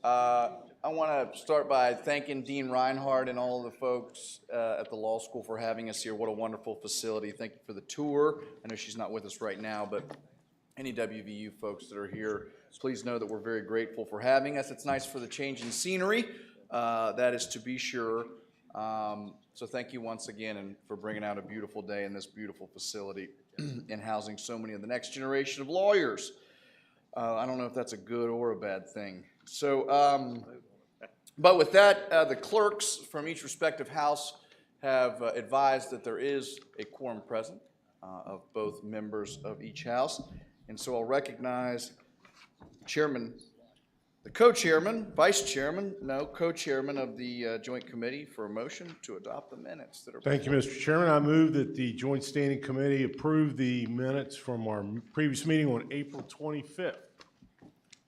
I want to start by thanking Dean Reinhardt and all of the folks at the law school for having us here. What a wonderful facility. Thank you for the tour. I know she's not with us right now, but any WVU folks that are here, please know that we're very grateful for having us. It's nice for the change in scenery, that is to be sure. So thank you once again and for bringing out a beautiful day in this beautiful facility and housing so many of the next generation of lawyers. I don't know if that's a good or a bad thing. So, but with that, the clerks from each respective house have advised that there is a quorum present of both members of each house. And so I'll recognize Chairman, the co-chairman, co-chairman of the Joint Committee for a motion to adopt the minutes that are. Thank you, Mr. Chairman. I move that the Joint Standing Committee approve the minutes from our previous meeting on April 25th.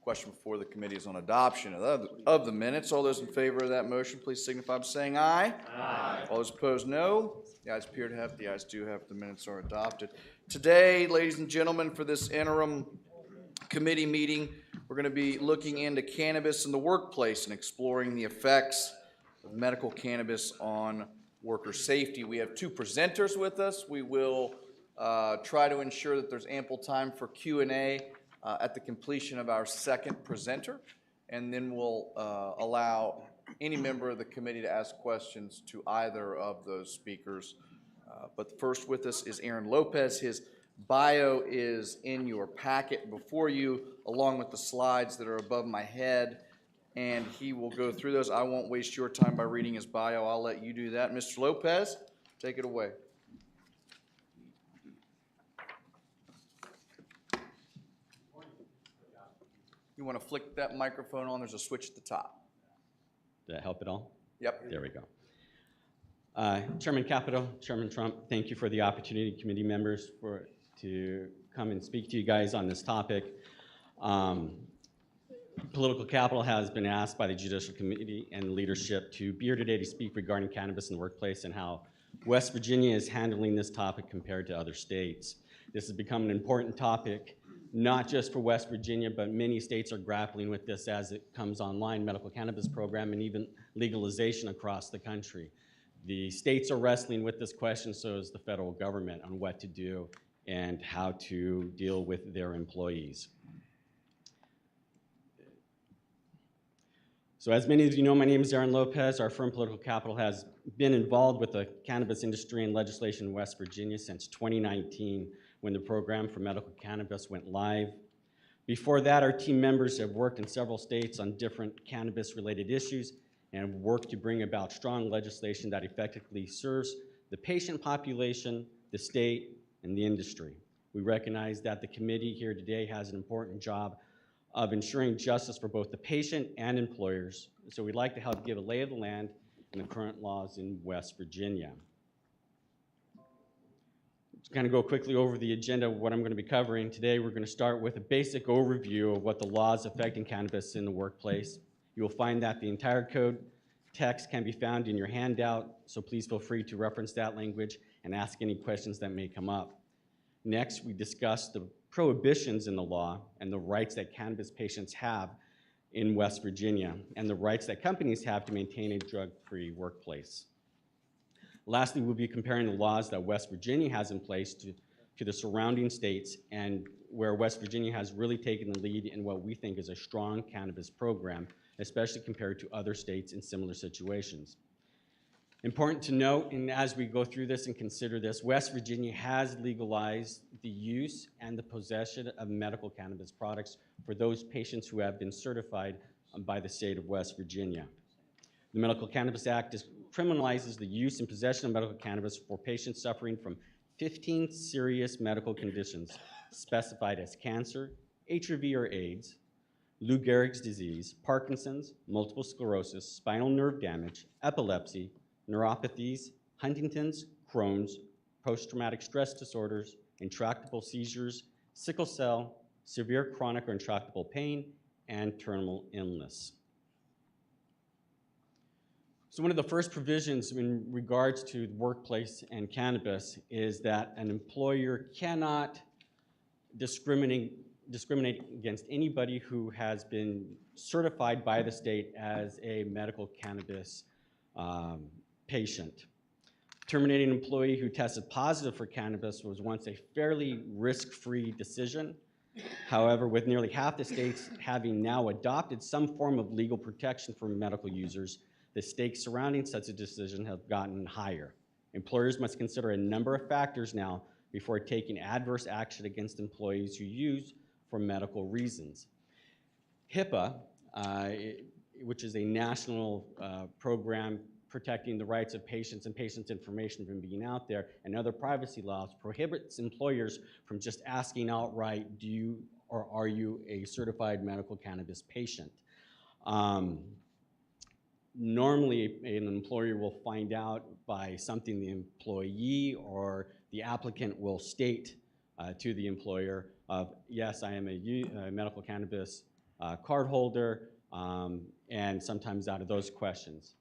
Question before the committee is on adoption of the minutes. All those in favor of that motion, please signify by saying aye. Aye. All those opposed, no. The ayes appear to have, the ayes do have, the minutes are adopted. Today, ladies and gentlemen, for this interim committee meeting, we're going to be looking into cannabis in the workplace and exploring the effects of medical cannabis on worker safety. We have two presenters with us. We will try to ensure that there's ample time for Q&A at the completion of our second presenter, and then we'll allow any member of the committee to ask questions to either of those speakers. But first with us is Aaron Lopez. His bio is in your packet before you, along with the slides that are above my head, and he will go through those. I won't waste your time by reading his bio. I'll let you do that. Mr. Lopez, take it away. You want to flick that microphone on, there's a switch at the top. Did that help at all? Yep. There we go. Chairman Capito, Chairman Trump, thank you for the opportunity, committee members, to come and speak to you guys on this topic. Political Capital has been asked by the Judicial Committee and leadership to be here today to speak regarding cannabis in the workplace and how West Virginia is handling this topic compared to other states. This has become an important topic, not just for West Virginia, but many states are grappling with this as it comes online, medical cannabis program, and even legalization across the country. The states are wrestling with this question, so is the federal government, on what to do and how to deal with their employees. So as many of you know, my name is Aaron Lopez. Our firm, Political Capital, has been involved with the cannabis industry and legislation in West Virginia since 2019, when the program for medical cannabis went live. Before that, our team members have worked in several states on different cannabis-related issues and have worked to bring about strong legislation that effectively serves the patient population, the state, and the industry. We recognize that the committee here today has an important job of ensuring justice for both the patient and employers, so we'd like to help give a lay of the land and the current laws in West Virginia. To kind of go quickly over the agenda of what I'm going to be covering today, we're going to start with a basic overview of what the laws affecting cannabis in the workplace. You will find that the entire code text can be found in your handout, so please feel free to reference that language and ask any questions that may come up. Next, we discuss the prohibitions in the law and the rights that cannabis patients have in West Virginia and the rights that companies have to maintain a drug-free workplace. Lastly, we'll be comparing the laws that West Virginia has in place to the surrounding states, and where West Virginia has really taken the lead in what we think is a strong cannabis program, especially compared to other states in similar situations. Important to note, and as we go through this and consider this, West Virginia has legalized the use and the possession of medical cannabis products for those patients who have been certified by the state of West Virginia. The Medical Cannabis Act criminalizes the use and possession of medical cannabis for patients suffering from 15 serious medical conditions specified as cancer, HIV or AIDS, Lou Gehrig's disease, Parkinson's, multiple sclerosis, spinal nerve damage, epilepsy, neuropathies, Huntington's, Crohn's, post-traumatic stress disorders, intractable seizures, sickle cell, severe chronic or intractable pain, and terminal illness. So one of the first provisions in regards to the workplace and cannabis is that an employer cannot discriminate discriminate against anybody who has been certified by the state as a medical cannabis patient. Terminating an employee who tested positive for cannabis was once a fairly risk-free decision. However, with nearly half the states having now adopted some form of legal protection for medical users, the stakes surrounding such a decision have gotten higher. Employers must consider a number of factors now before taking adverse action against employees who use for medical reasons. HIPAA, which is a national program protecting the rights of patients and patients' information from being out there, and other privacy laws, prohibits employers from just asking outright, do you or are you a certified medical cannabis patient? Normally, an employer will find out by something the employee or the applicant will state to the employer of, yes, I am a medical cannabis card holder, and sometimes out of those questions.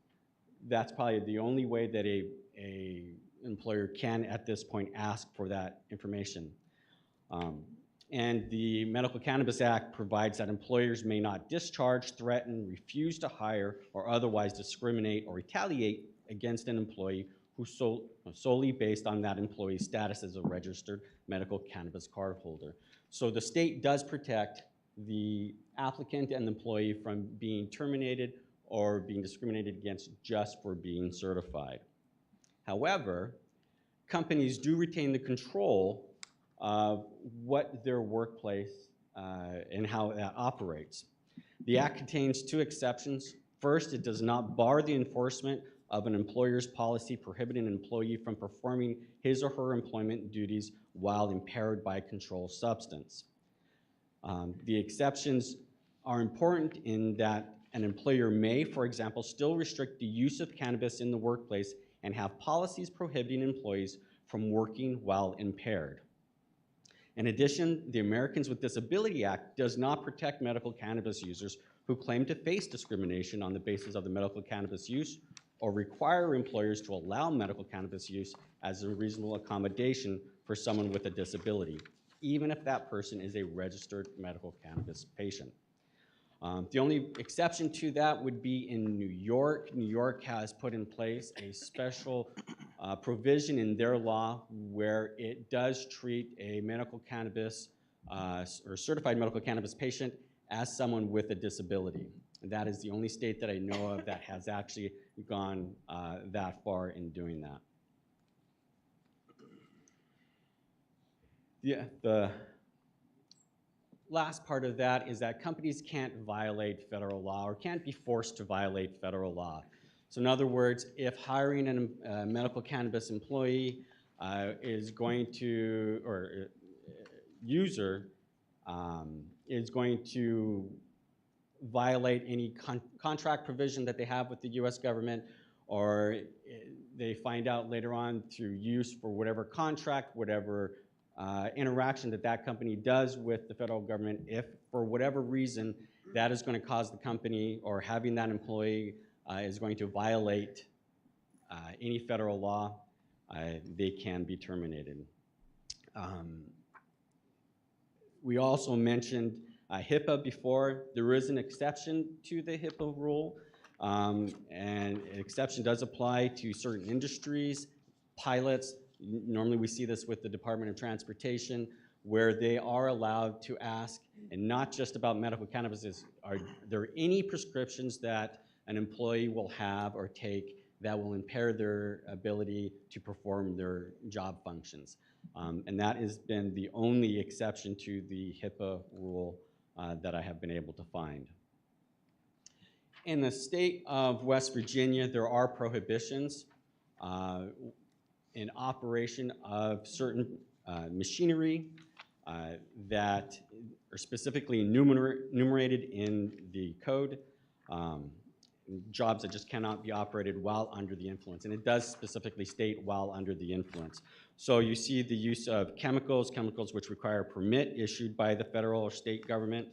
That's probably the only way that a employer can, at this point, ask for that information. And the Medical Cannabis Act provides that employers may not discharge, threaten, refuse to hire, or otherwise discriminate or retaliate against an employee who's solely based on that employee's status as a registered medical cannabis card holder. So the state does protect the applicant and the employee from being terminated or being discriminated against just for being certified. However, companies do retain the control of what their workplace and how that operates. The Act contains two exceptions. First, it does not bar the enforcement of an employer's policy prohibiting an employee from performing his or her employment duties while impaired by a controlled substance. The exceptions are important in that an employer may, for example, still restrict the use of cannabis in the workplace and have policies prohibiting employees from working while impaired. In addition, the Americans with Disability Act does not protect medical cannabis users who claim to face discrimination on the basis of the medical cannabis use or require employers to allow medical cannabis use as a reasonable accommodation for someone with a disability, even if that person is a registered medical cannabis patient. The only exception to that would be in New York. New York has put in place a special provision in their law where it does treat a medical cannabis or certified medical cannabis patient as someone with a disability. And that is the only state that I know of that has actually gone that far in doing that. Yeah, the last part of that is that companies can't violate federal law or can't be forced to violate federal law. So in other words, if hiring a medical cannabis employee is going to, or user is going to violate any contract provision that they have with the US government, or they find out later on through use for whatever contract, whatever interaction that that company does with the federal government, if for whatever reason that is going to cause the company or having that employee is going to violate any federal law, they can be terminated. We also mentioned HIPAA before. There is an exception to the HIPAA rule, and an exception does apply to certain industries, pilots. Normally we see this with the Department of Transportation, where they are allowed to ask, and not just about medical cannabis, are there any prescriptions that an employee will have or take that will impair their ability to perform their job functions? And that has been the only exception to the HIPAA rule that I have been able to find. In the state of West Virginia, there are prohibitions in operation of certain machinery that are specifically enumerated in the code, jobs that just cannot be operated while under the influence. And it does specifically state while under the influence. So you see the use of chemicals which require a permit issued by the federal or state government,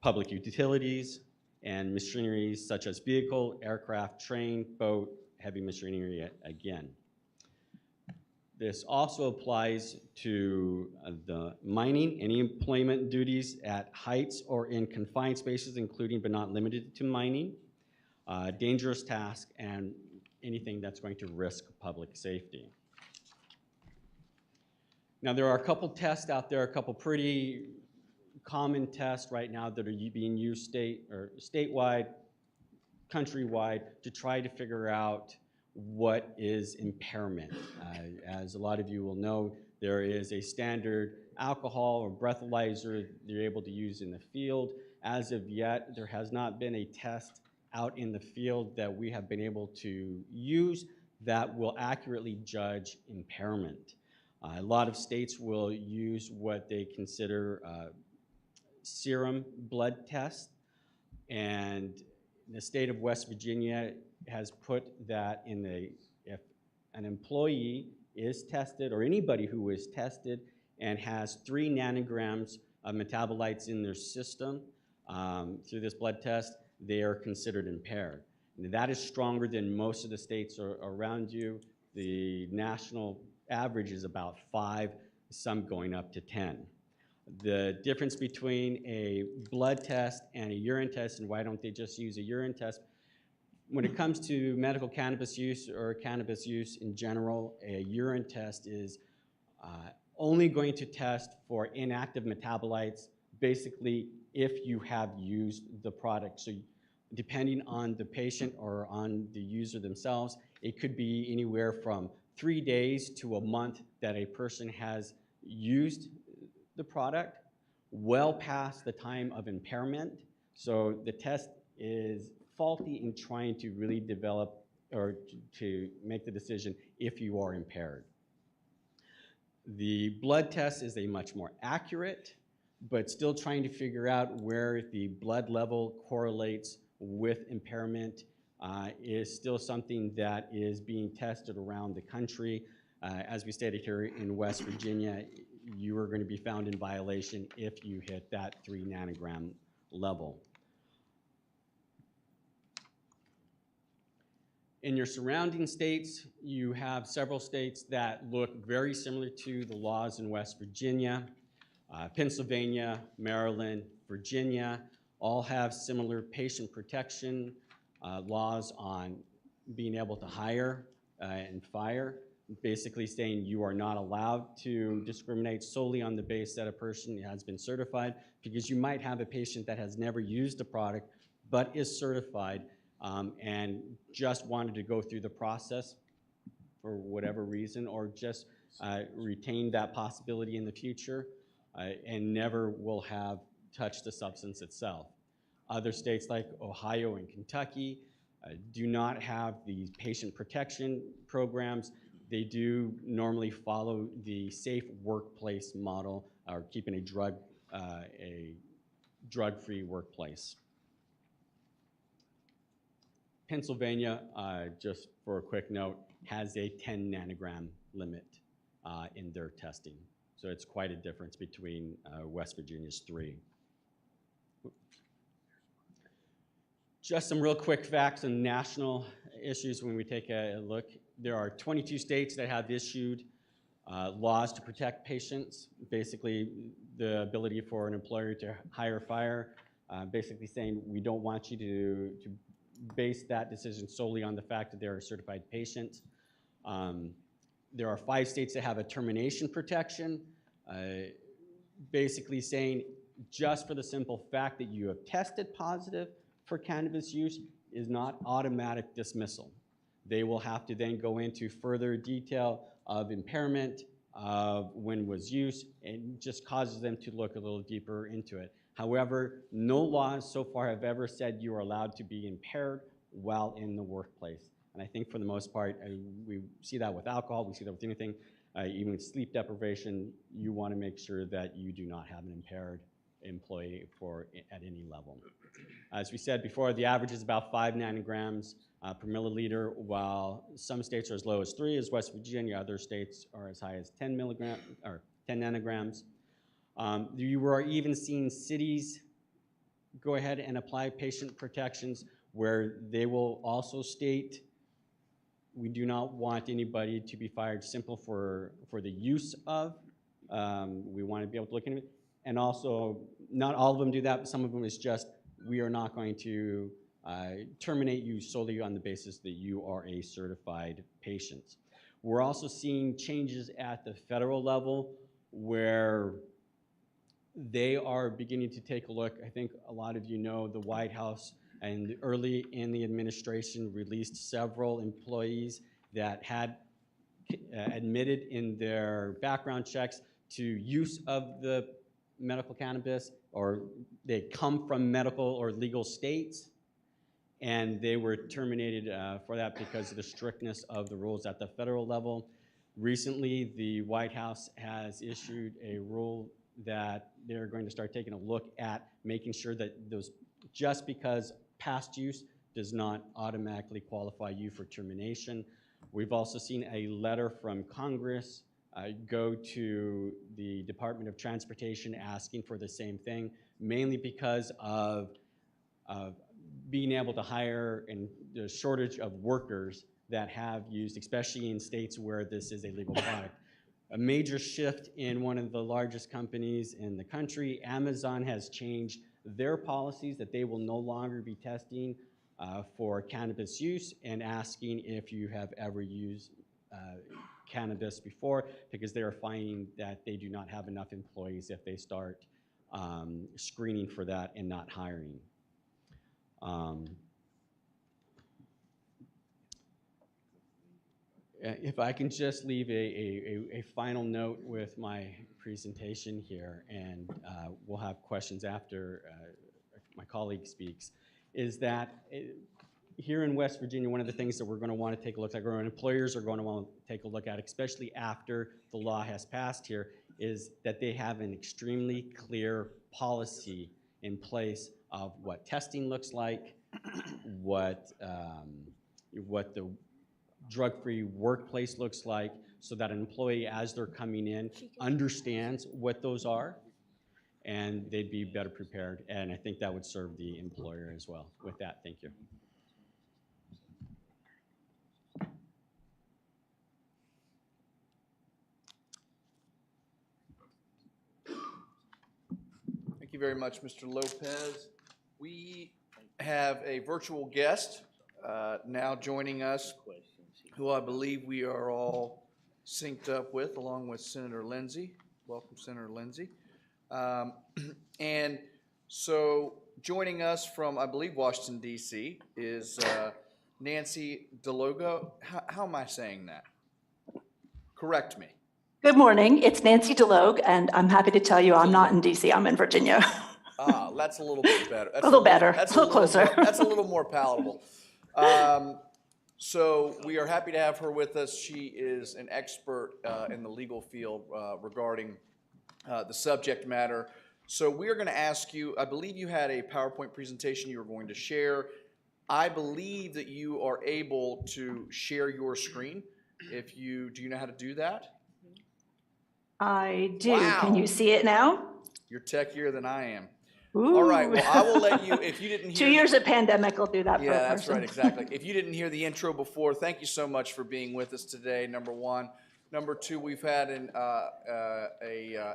public utilities, and machinery such as vehicle, aircraft, train, boat, heavy machinery again. This also applies to the mining, any employment duties at heights or in confined spaces, including but not limited to mining, dangerous tasks, and anything that's going to risk public safety. Now, there are a couple tests out there, a couple pretty common tests right now that are being used statewide, countrywide, to try to figure out what is impairment. As a lot of you will know, there is a standard alcohol or breathalyzer you're able to use in the field. As of yet, there has not been a test out in the field that we have been able to use that will accurately judge impairment. A lot of states will use what they consider serum blood tests, and the state of West Virginia has put that in if an employee is tested, or anybody who is tested and has 3 nanograms of metabolites in their system through this blood test, they are considered impaired. And that is stronger than most of the states around you. The national average is about 5, some going up to 10. The difference between a blood test and a urine test, and why don't they just use a urine test? When it comes to medical cannabis use or cannabis use in general, a urine test is only going to test for inactive metabolites, basically if you have used the product. So depending on the patient or on the user themselves, it could be anywhere from 3 days to a month that a person has used the product, well past the time of impairment. So the test is faulty in trying to really develop or to make the decision if you are impaired. The blood test is a much more accurate, but still trying to figure out where the blood level correlates with impairment is still something that is being tested around the country. As we stated here in West Virginia, you are going to be found in violation if you hit that 3 nanogram level. In your surrounding states, you have several states that look very similar to the laws in West Virginia. Pennsylvania, Maryland, Virginia, all have similar patient protection laws on being able to hire and fire, basically saying you are not allowed to discriminate solely on the basis that a person has been certified, because you might have a patient that has never used the product but is certified and just wanted to go through the process for whatever reason, or just retain that possibility in the future and never will have touched the substance itself. Other states like Ohio and Kentucky do not have these patient protection programs. They do normally follow the safe workplace model, or keeping a drug-free workplace. Pennsylvania, just for a quick note, has a 10 nanogram limit in their testing. So it's quite a difference between West Virginia's 3. Just some real quick facts on national issues when we take a look. There are 22 states that have issued laws to protect patients, basically the ability for an employer to hire or fire, basically saying we don't want you to base that decision solely on the fact that they're a certified patient. There are 5 states that have a termination protection, basically saying just for the simple fact that you have tested positive for cannabis use is not automatic dismissal. They will have to then go into further detail of impairment, of when was used, and just causes them to look a little deeper into it. However, no laws so far have ever said you are allowed to be impaired while in the workplace. And I think for the most part, we see that with alcohol, we see that with anything, even with sleep deprivation. You want to make sure that you do not have an impaired employee at any level. As we said before, the average is about 5 nanograms per milliliter, while some states are as low as 3, as West Virginia. Other states are as high as 10 nanograms. You are even seeing cities go ahead and apply patient protections where they will also state We do not want anybody to be fired simple for the use of. We want to be able to look into it. And also, not all of them do that, but some of them is just, we are not going to terminate you solely on the basis that you are a certified patient. We're also seeing changes at the federal level where they are beginning to take a look. I think a lot of you know the White House and early in the administration released several employees that had admitted in their background checks to use of the medical cannabis, or they come from medical or legal states, and they were terminated for that because of the strictness of the rules at the federal level. Recently, the White House has issued a rule that they're going to start taking a look at making sure that those, just because past use does not automatically qualify you for termination. We've also seen a letter from Congress go to the Department of Transportation asking for the same thing, mainly because of being able to hire and the shortage of workers that have used, especially in states where this is a legal product. A major shift in one of the largest companies in the country, Amazon, has changed their policies that they will no longer be testing for cannabis use and asking if you have ever used cannabis before, because they are finding that they do not have enough employees if they start screening for that and not hiring. If I can just leave a final note with my presentation here, and we'll have questions after my colleague speaks, is that here in West Virginia, one of the things that we're going to want to take a look at, or employers are going to want to take a look at, especially after the law has passed here, is that they have an extremely clear policy in place of what testing looks like, what the drug-free workplace looks like, so that an employee, as they're coming in, understands what those are, and they'd be better prepared. And I think that would serve the employer as well. With that, thank you. Thank you very much, Mr. Lopez. We have a virtual guest now joining us, who I believe we are all synced up with, along with Senator Lindsay. Welcome, Senator Lindsay. And so joining us from, I believe, Washington, D.C. is Nancy DeLogo. How am I saying that? Correct me. Good morning. It's Nancy DeLogue, and I'm happy to tell you I'm not in D.C. I'm in Virginia. Ah, that's a little bit better. That's a little better. That's a little closer. That's a little more palatable. So we are happy to have her with us. She is an expert in the legal field regarding the subject matter. So we are going to ask you, I believe you had a PowerPoint presentation you were going to share. I believe that you are able to share your screen. Do you know how to do that? I do. Wow. Can you see it now? You're techier than I am. Ooh. All right, well, I will let you, if you didn't hear. 2 years of pandemic will do that for a Yeah, person. that's right, exactly. If you didn't hear the intro before, thank you so much for being with us today, number one. Number two, we've had an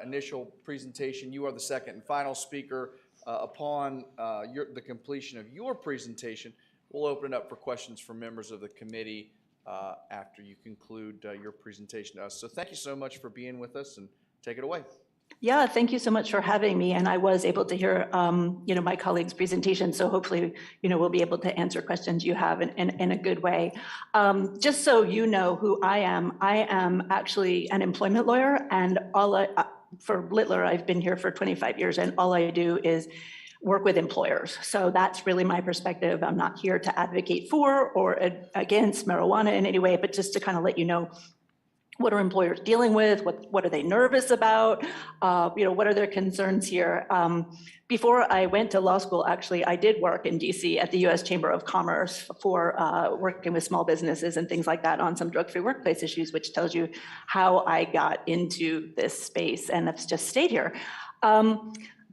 initial presentation. You are the second and final speaker. Upon the completion of your presentation, we'll open it up for questions from members of the committee after you conclude your presentation to us. So thank you so much for being with us, and take it away. Yeah, thank you so much for having me. And I was able to hear, my colleague's presentation. So hopefully, we'll be able to answer questions you have in a good way. Just so you know who I am actually an employment lawyer, and for Littler, I've been here for 25 years, and all I do is work with employers. So that's really my perspective. I'm not here to advocate for or against marijuana in any way, but just to kind of let you know, what are employers dealing with? What are they nervous about? What are their concerns here? Before I went to law school, actually, I did work in DC at the U.S. Chamber of Commerce for working with small businesses and things like that on some drug-free workplace issues, which tells you how I got into this space, and I've just stayed here.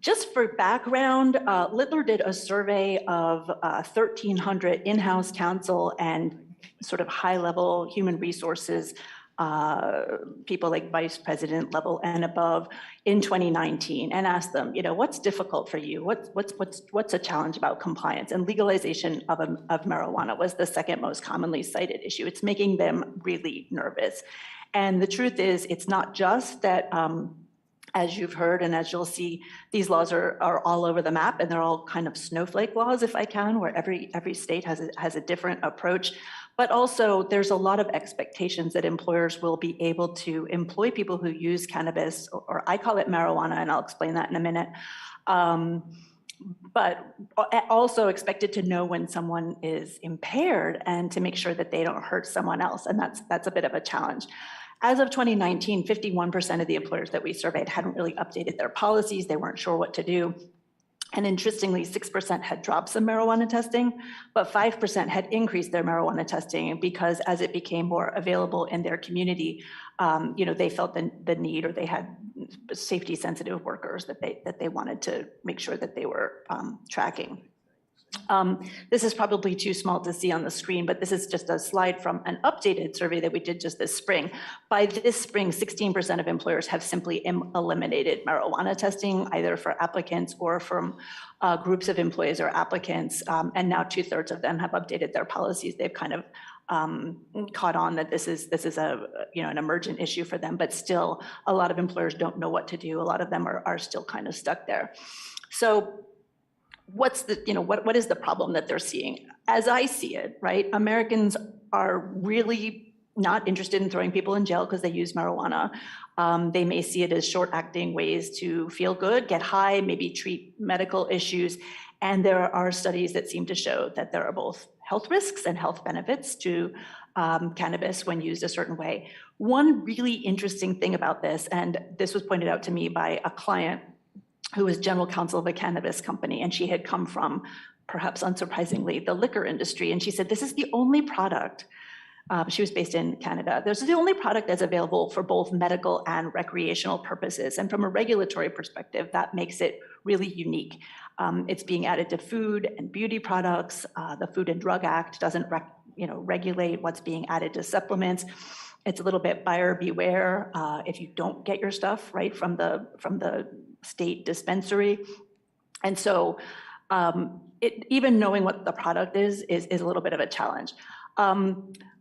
Just for background, Littler did a survey of 1,300 in-house counsel and sort of high-level human resources people like vice president level and above in 2019 and asked them, what's difficult for you? What's a challenge about compliance? And legalization of marijuana was the second most commonly cited issue. It's making them really nervous. And the truth is, it's not just that, as you've heard and as you'll see, these laws are all over the map, and they're all kind of snowflake laws, if I can, where every state has a different approach. But also, there's a lot of expectations that employers will be able to employ people who use cannabis, or I call it marijuana, and I'll explain that in a minute. But also expected to know when someone is impaired and to make sure that they don't hurt someone else, and that's a bit of a challenge. As of 2019, 51% of the employers that we surveyed hadn't really updated their policies. They weren't sure what to do. And interestingly, 6% had dropped some marijuana testing, but 5% had increased their marijuana testing because as it became more available in their community, they felt the need, or they had safety sensitive workers that they wanted to make sure that they were tracking. This is probably too small to see on the screen, but this is just a slide from an updated survey that we did just this spring. By this spring, 16% of employers have simply eliminated marijuana testing, either for applicants or from groups of employees or applicants. And now 2/3 of them have updated their policies. They've kind of caught on that this is an emergent issue for them, but still a lot of employers don't know what to do. A lot of them are still kind of stuck there. So what is the problem that they're seeing? As I see it, right, Americans are really not interested in throwing people in jail because they use marijuana. They may see it as short-acting ways to feel good, get high, maybe treat medical issues. And there are studies that seem to show that there are both health risks and health benefits to cannabis when used a certain way. One really interesting thing about this, and this was pointed out to me by a client who was general counsel of a cannabis company, and she had come from, perhaps unsurprisingly, the liquor industry. And she said, this is the only product, she was based in Canada, this is the only product that's available for both medical and recreational purposes. And from a regulatory perspective, that makes it really unique. It's being added to food and beauty products. The Food and Drug Act doesn't regulate what's being added to supplements. It's a little bit buyer beware if you don't get your stuff right from the state dispensary. And so even knowing what the product is a little bit of a challenge.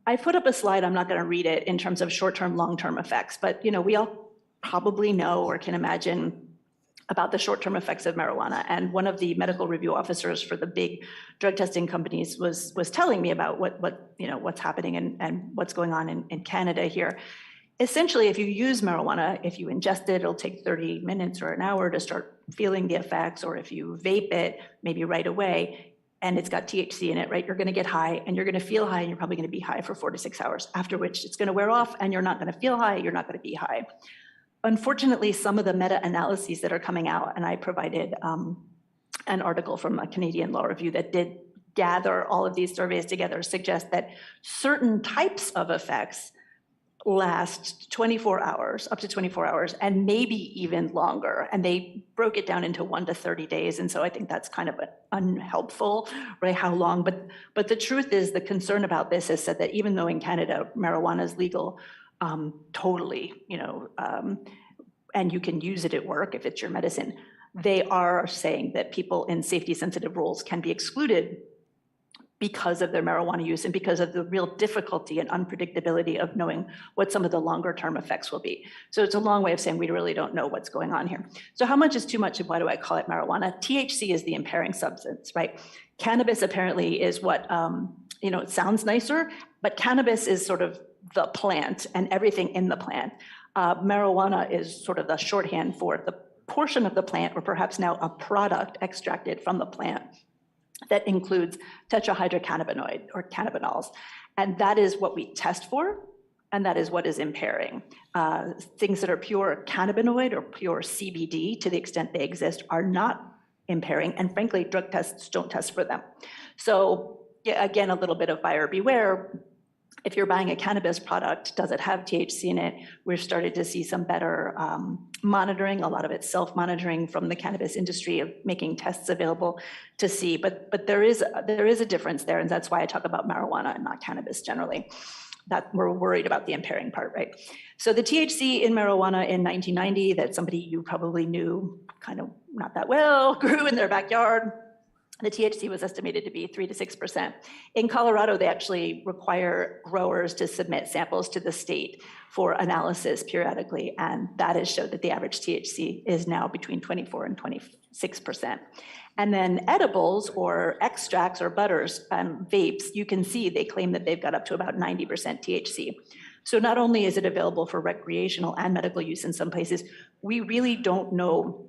I put up a slide, I'm not gonna read it, in terms of short-term, long-term effects, but we all probably know or can imagine about the short-term effects of marijuana. And one of the medical review officers for the big drug testing companies was telling me about what's happening and what's going on in Canada here. Essentially, if you use marijuana, if you ingest it, it'll take 30 minutes or an hour to start feeling the effects, or if you vape it, maybe right away, and it's got THC in it, right? You're gonna get high, and you're gonna feel high, and you're probably gonna be high for 4 to 6 hours, after which it's gonna wear off, and you're not gonna feel high, you're not gonna be high. Unfortunately, some of the meta-analyses that are coming out, and I provided an article from a Canadian law review that did gather all of these surveys together, suggest that certain types of effects last 24 hours, up to 24 hours, and maybe even longer. And they broke it down into 1 to 30 days. And so I think that's kind of unhelpful, right? How long? But the truth is, the concern about this is said that even though in Canada, marijuana is legal, totally, and you can use it at work if it's your medicine, they are saying that people in safety sensitive roles can be excluded because of their marijuana use and because of the real difficulty and unpredictability of knowing what some of the longer term effects will be. So it's a long way of saying we really don't know what's going on here. So how much is too much, and why do I call it marijuana? THC is the impairing substance, right? Cannabis apparently is what, it sounds nicer, but cannabis is sort of the plant and everything in the plant. Marijuana is sort of the shorthand for the portion of the plant, or perhaps now a product extracted from the plant, that includes tetrahydrocannabinoid or cannabinols. And that is what we test for, and that is what is impairing. Things that are pure cannabinoid or pure CBD, to the extent they exist, are not impairing, and frankly, drug tests don't test for them. So yeah, again, a little bit of buyer beware. if you're buying a cannabis product, does it have THC in it? We've started to see some better monitoring, a lot of it self-monitoring from the cannabis industry of making tests available to see. But there is a difference there, and that's why I talk about marijuana and not cannabis generally. That we're worried about the impairing part, right? So the THC in marijuana in 1990, that somebody you probably knew kind of not that well, grew in their backyard. The THC was estimated to be 3 to 6%. In Colorado, they actually require growers to submit samples to the state for analysis periodically, and that has showed that the average THC is now between 24 and 26%. And then edibles or extracts or butters, vapes, you can see they claim that they've got up to about 90% THC. So not only is it available for recreational and medical use in some places, we really don't know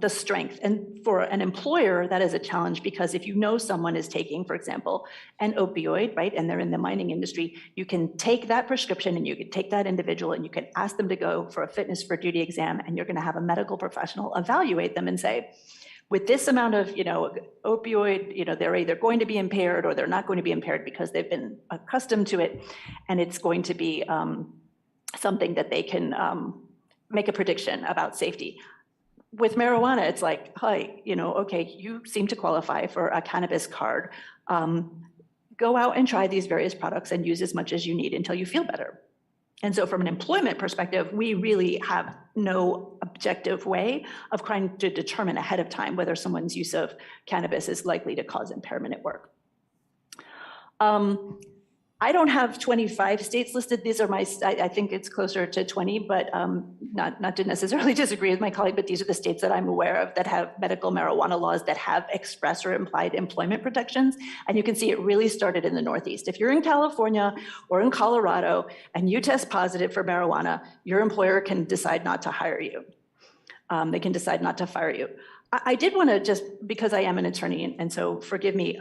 the strength. And for an employer, that is a challenge, because if you know someone is taking, for example, an opioid, right, and they're in the mining industry, you can take that prescription and you can take that individual and you can ask them to go for a fitness for duty exam, and you're going to have a medical professional evaluate them and say, with this amount of, opioid, they're either going to be impaired or they're not going to be impaired because they've been accustomed to it, and it's going to be something that they can make a prediction about safety. With marijuana, it's like, hi, okay, you seem to qualify for a cannabis card. Go out and try these various products and use as much as you need until you feel better. And so from an employment perspective, we really have no objective way of trying to determine ahead of time whether someone's use of cannabis is likely to cause impairment at work. I don't have 25 states listed. These are I think it's closer to 20, but not to necessarily disagree with my colleague, but these are the states that I'm aware of that have medical marijuana laws that have express or implied employment protections. And you can see it really started in the Northeast. If you're in California or in Colorado and you test positive for marijuana, your employer can decide not to hire you. They can decide not to fire you. I did want to, just because I am an attorney, and so forgive me,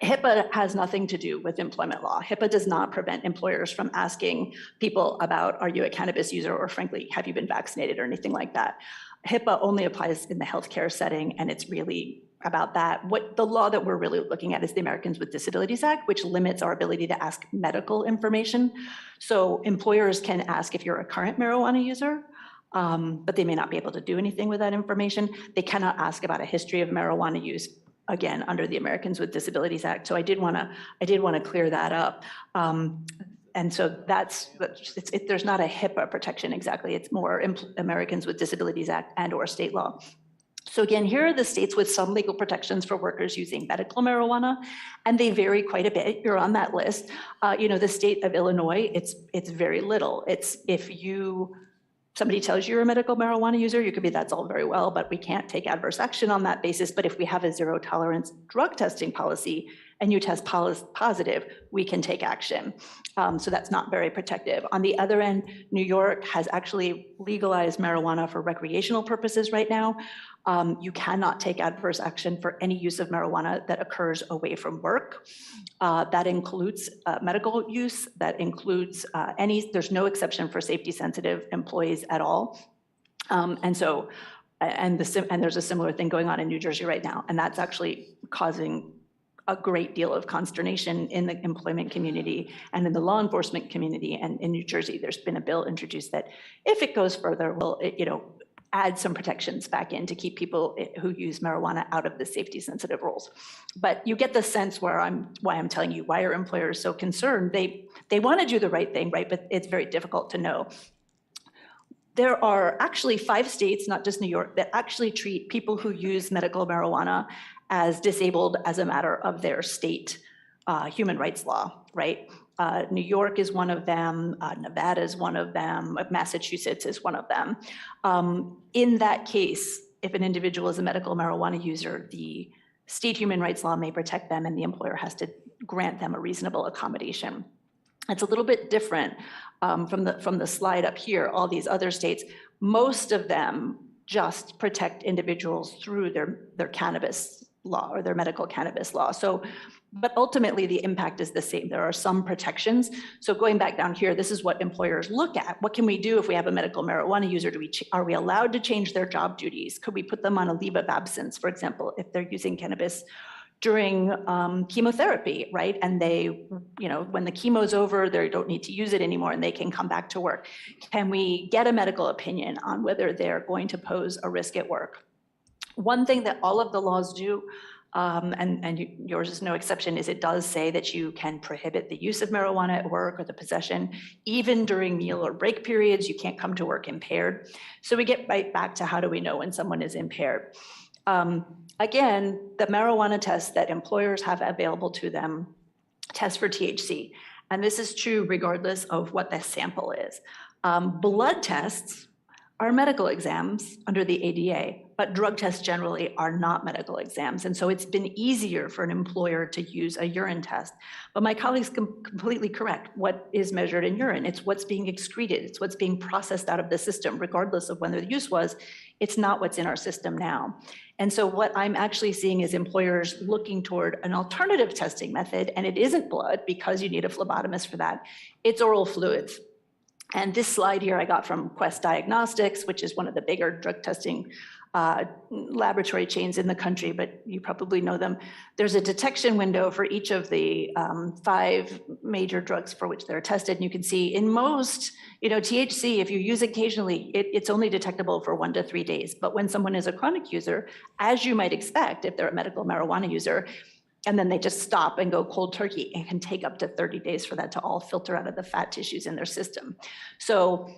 HIPAA has nothing to do with employment law. HIPAA does not prevent employers from asking people about, are you a cannabis user, or frankly, have you been vaccinated or anything like that. HIPAA only applies in the healthcare setting, and it's really about that. What the law that we're really looking at is the Americans with Disabilities Act, which limits our ability to ask medical information. So employers can ask if you're a current marijuana user, but they may not be able to do anything with that information. They cannot ask about a history of marijuana use, again, under the Americans with Disabilities Act. So I did want to clear that up. And so there's not a HIPAA protection exactly. It's more Americans with Disabilities Act and or state law. So again, here are the states with some legal protections for workers using medical marijuana, and they vary quite a bit. You're on that list. The state of Illinois, it's very little. It's if somebody tells you you're a medical marijuana user, you could be, that's all very well, but we can't take adverse action on that basis. But if we have a zero tolerance drug testing policy and you test positive, we can take action. So that's not very protective. On the other end, New York has actually legalized marijuana for recreational purposes right now. You cannot take adverse action for any use of marijuana that occurs away from work. That includes medical use, that includes there's no exception for safety sensitive employees at all. And there's a similar thing going on in New Jersey right now. And that's actually causing a great deal of consternation in the employment community and in the law enforcement community. And in New Jersey, there's been a bill introduced that if it goes further, will add some protections back in to keep people who use marijuana out of the safety sensitive roles. But you get the sense why I'm telling you, why are employers so concerned? They want to do the right thing, right? But it's very difficult to know. There are actually 5 states, not just New York, that actually treat people who use medical marijuana as disabled as a matter of their state human rights law, right? New York is one of them, Nevada is one of them, Massachusetts is one of them. In that case, if an individual is a medical marijuana user, the state human rights law may protect them and the employer has to grant them a reasonable accommodation. It's a little bit different from the slide up here, all these other states. Most of them just protect individuals through their cannabis law or their medical cannabis law. So, but ultimately the impact is the same. There are some protections. So going back down here, this is what employers look at. What can we do if we have a medical marijuana user? Are we allowed to change their job duties? Could we put them on a leave of absence, for example, if they're using cannabis during chemotherapy, right? And they, when the chemo's over, they don't need to use it anymore and they can come back to work. Can we get a medical opinion on whether they're going to pose a risk at work? One thing that all of the laws do, and yours is no exception, is it does say that you can prohibit the use of marijuana at work or the possession. Even during meal or break periods, you can't come to work impaired. So we get right back to how do we know when someone is impaired? Again, the marijuana tests that employers have available to them test for THC. And this is true regardless of what the sample is. Blood tests are medical exams under the ADA, but drug tests generally are not medical exams. And so it's been easier for an employer to use a urine test. But my colleague's completely correct. What is measured in urine? It's what's being excreted. It's what's being processed out of the system, regardless of when the use was. It's not what's in our system now. And so what I'm actually seeing is employers looking toward an alternative testing method, and it isn't blood because you need a phlebotomist for that. It's oral fluids. And this slide here I got from Quest Diagnostics, which is one of the bigger drug testing laboratory chains in the country, but you probably know them. There's a detection window for each of the 5 major drugs for which they're tested. And you can see in most, THC, if you use occasionally, it's only detectable for 1 to 3 days. But when someone is a chronic user, as you might expect, if they're a medical marijuana user, and then they just stop and go cold turkey, it can take up to 30 days for that to all filter out of the fat tissues in their system. So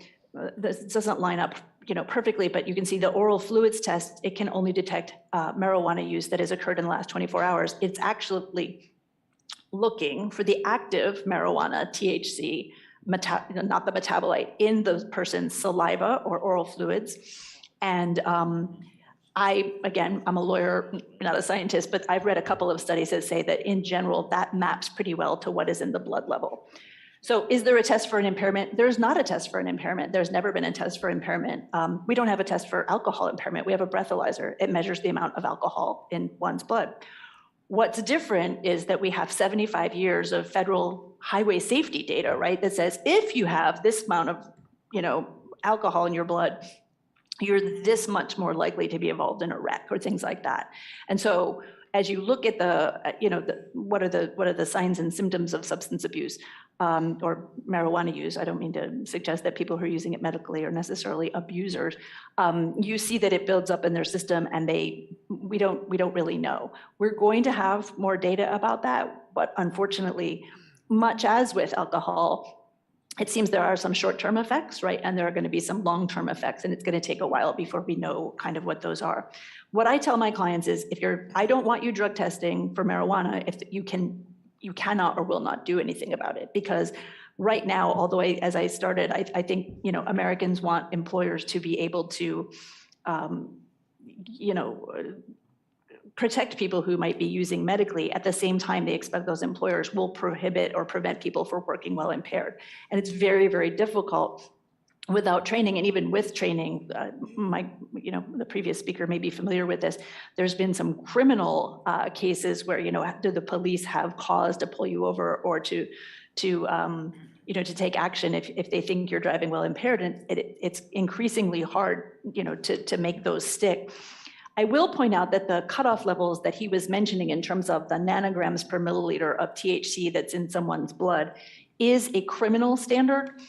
this doesn't line up perfectly, but you can see the oral fluids test, it can only detect marijuana use that has occurred in the last 24 hours. It's actually looking for the active marijuana, THC, not the metabolite, in the person's saliva or oral fluids. And I'm a lawyer, not a scientist, but I've read a couple of studies that say that in general, that maps pretty well to what is in the blood level. So is there a test for an impairment? There's not a test for an impairment. There's never been a test for impairment. We don't have a test for alcohol impairment. We have a breathalyzer. It measures the amount of alcohol in one's blood. What's different is that we have 75 years of federal highway safety data, right? That says if you have this amount of, alcohol in your blood, you're this much more likely to be involved in a wreck or things like that. And so as you look at what are the signs and symptoms of substance abuse or marijuana use, I don't mean to suggest that people who are using it medically are necessarily abusers. You see that it builds up in their system, and we don't really know. We're going to have more data about that, but unfortunately, much as with alcohol, it seems there are some short-term effects, right? And there are going to be some long-term effects, and it's going to take a while before we know kind of what those are. What I tell my clients is, I don't want you drug testing for marijuana if you cannot or will not do anything about it. Because right now, although as I started, I think, Americans want employers to be able to, protect people who might be using medically. At the same time, they expect those employers will prohibit or prevent people from working while impaired. And it's very, very difficult without training. And even with training, the previous speaker may be familiar with this. There's been some criminal cases where, do the police have cause to pull you over or to take action if they think you're driving while impaired. And it's increasingly hard, to make those stick. I will point out that the cutoff levels that he was mentioning in terms of the nanograms per milliliter of THC that's in someone's blood is a criminal standard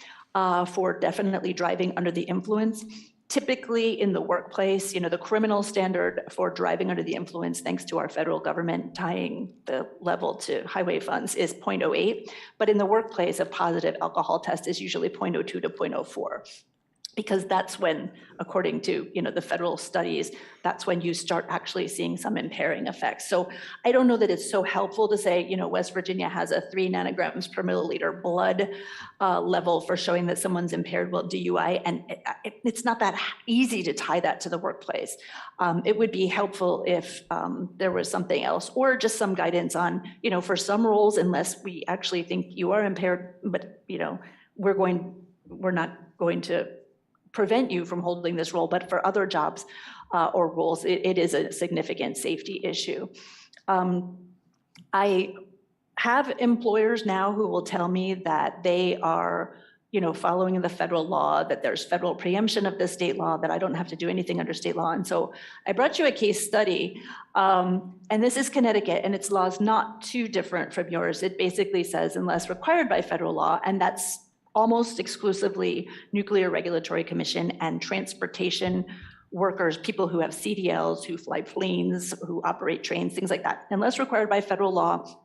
for definitely driving under the influence. Typically in the workplace, the criminal standard for driving under the influence, thanks to our federal government tying the level to highway funds, is 0.08. But in the workplace, a positive alcohol test is usually 0.02 to 0.04. Because that's when, according to the federal studies, that's when you start actually seeing some impairing effects. So I don't know that it's so helpful to say, West Virginia has a 3 nanograms per milliliter blood level for showing that someone's impaired while DUI, and it's not that easy to tie that to the workplace. It would be helpful if there was something else, or just some guidance on, for some roles, unless we actually think you are impaired, but we're not going to prevent you from holding this role, but for other jobs or roles, it is a significant safety issue. I have employers now who will tell me that they are following the federal law, that there's federal preemption of the state law, that I don't have to do anything under state law. And so I brought you a case study, and this is Connecticut, and its law is not too different from yours. It basically says unless required by federal law, and that's almost exclusively Nuclear Regulatory Commission and transportation workers, people who have CDLs, who fly planes, who operate trains, things like that. Unless required by federal law,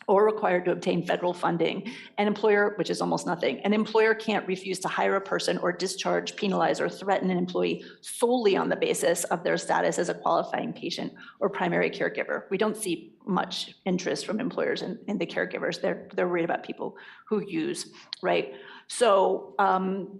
or required to obtain federal funding, an employer, which is almost nothing, an employer can't refuse to hire a person or discharge, penalize, or threaten an employee solely on the basis of their status as a qualifying patient or primary caregiver. We don't see much interest from employers in the caregivers. They're worried about people who use, right? So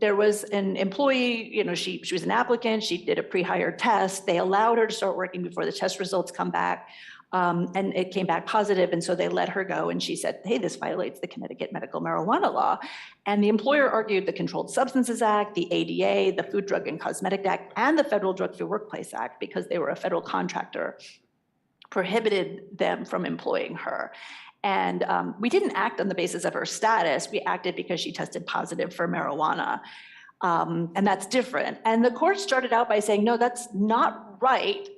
there was an employee, she was an applicant, she did a pre-hire test. They allowed her to start working before the test results come back. And it came back positive, and so they let her go, and she said, hey, this violates the Connecticut medical marijuana law. And the employer argued the Controlled Substances Act, the ADA, the Food, Drug, and Cosmetic Act, and the Federal Drug-Free Workplace Act, because they were a federal contractor, prohibited them from employing her. And we didn't act on the basis of her status. We acted because she tested positive for marijuana. And that's different. And the court started out by saying, no, that's not right.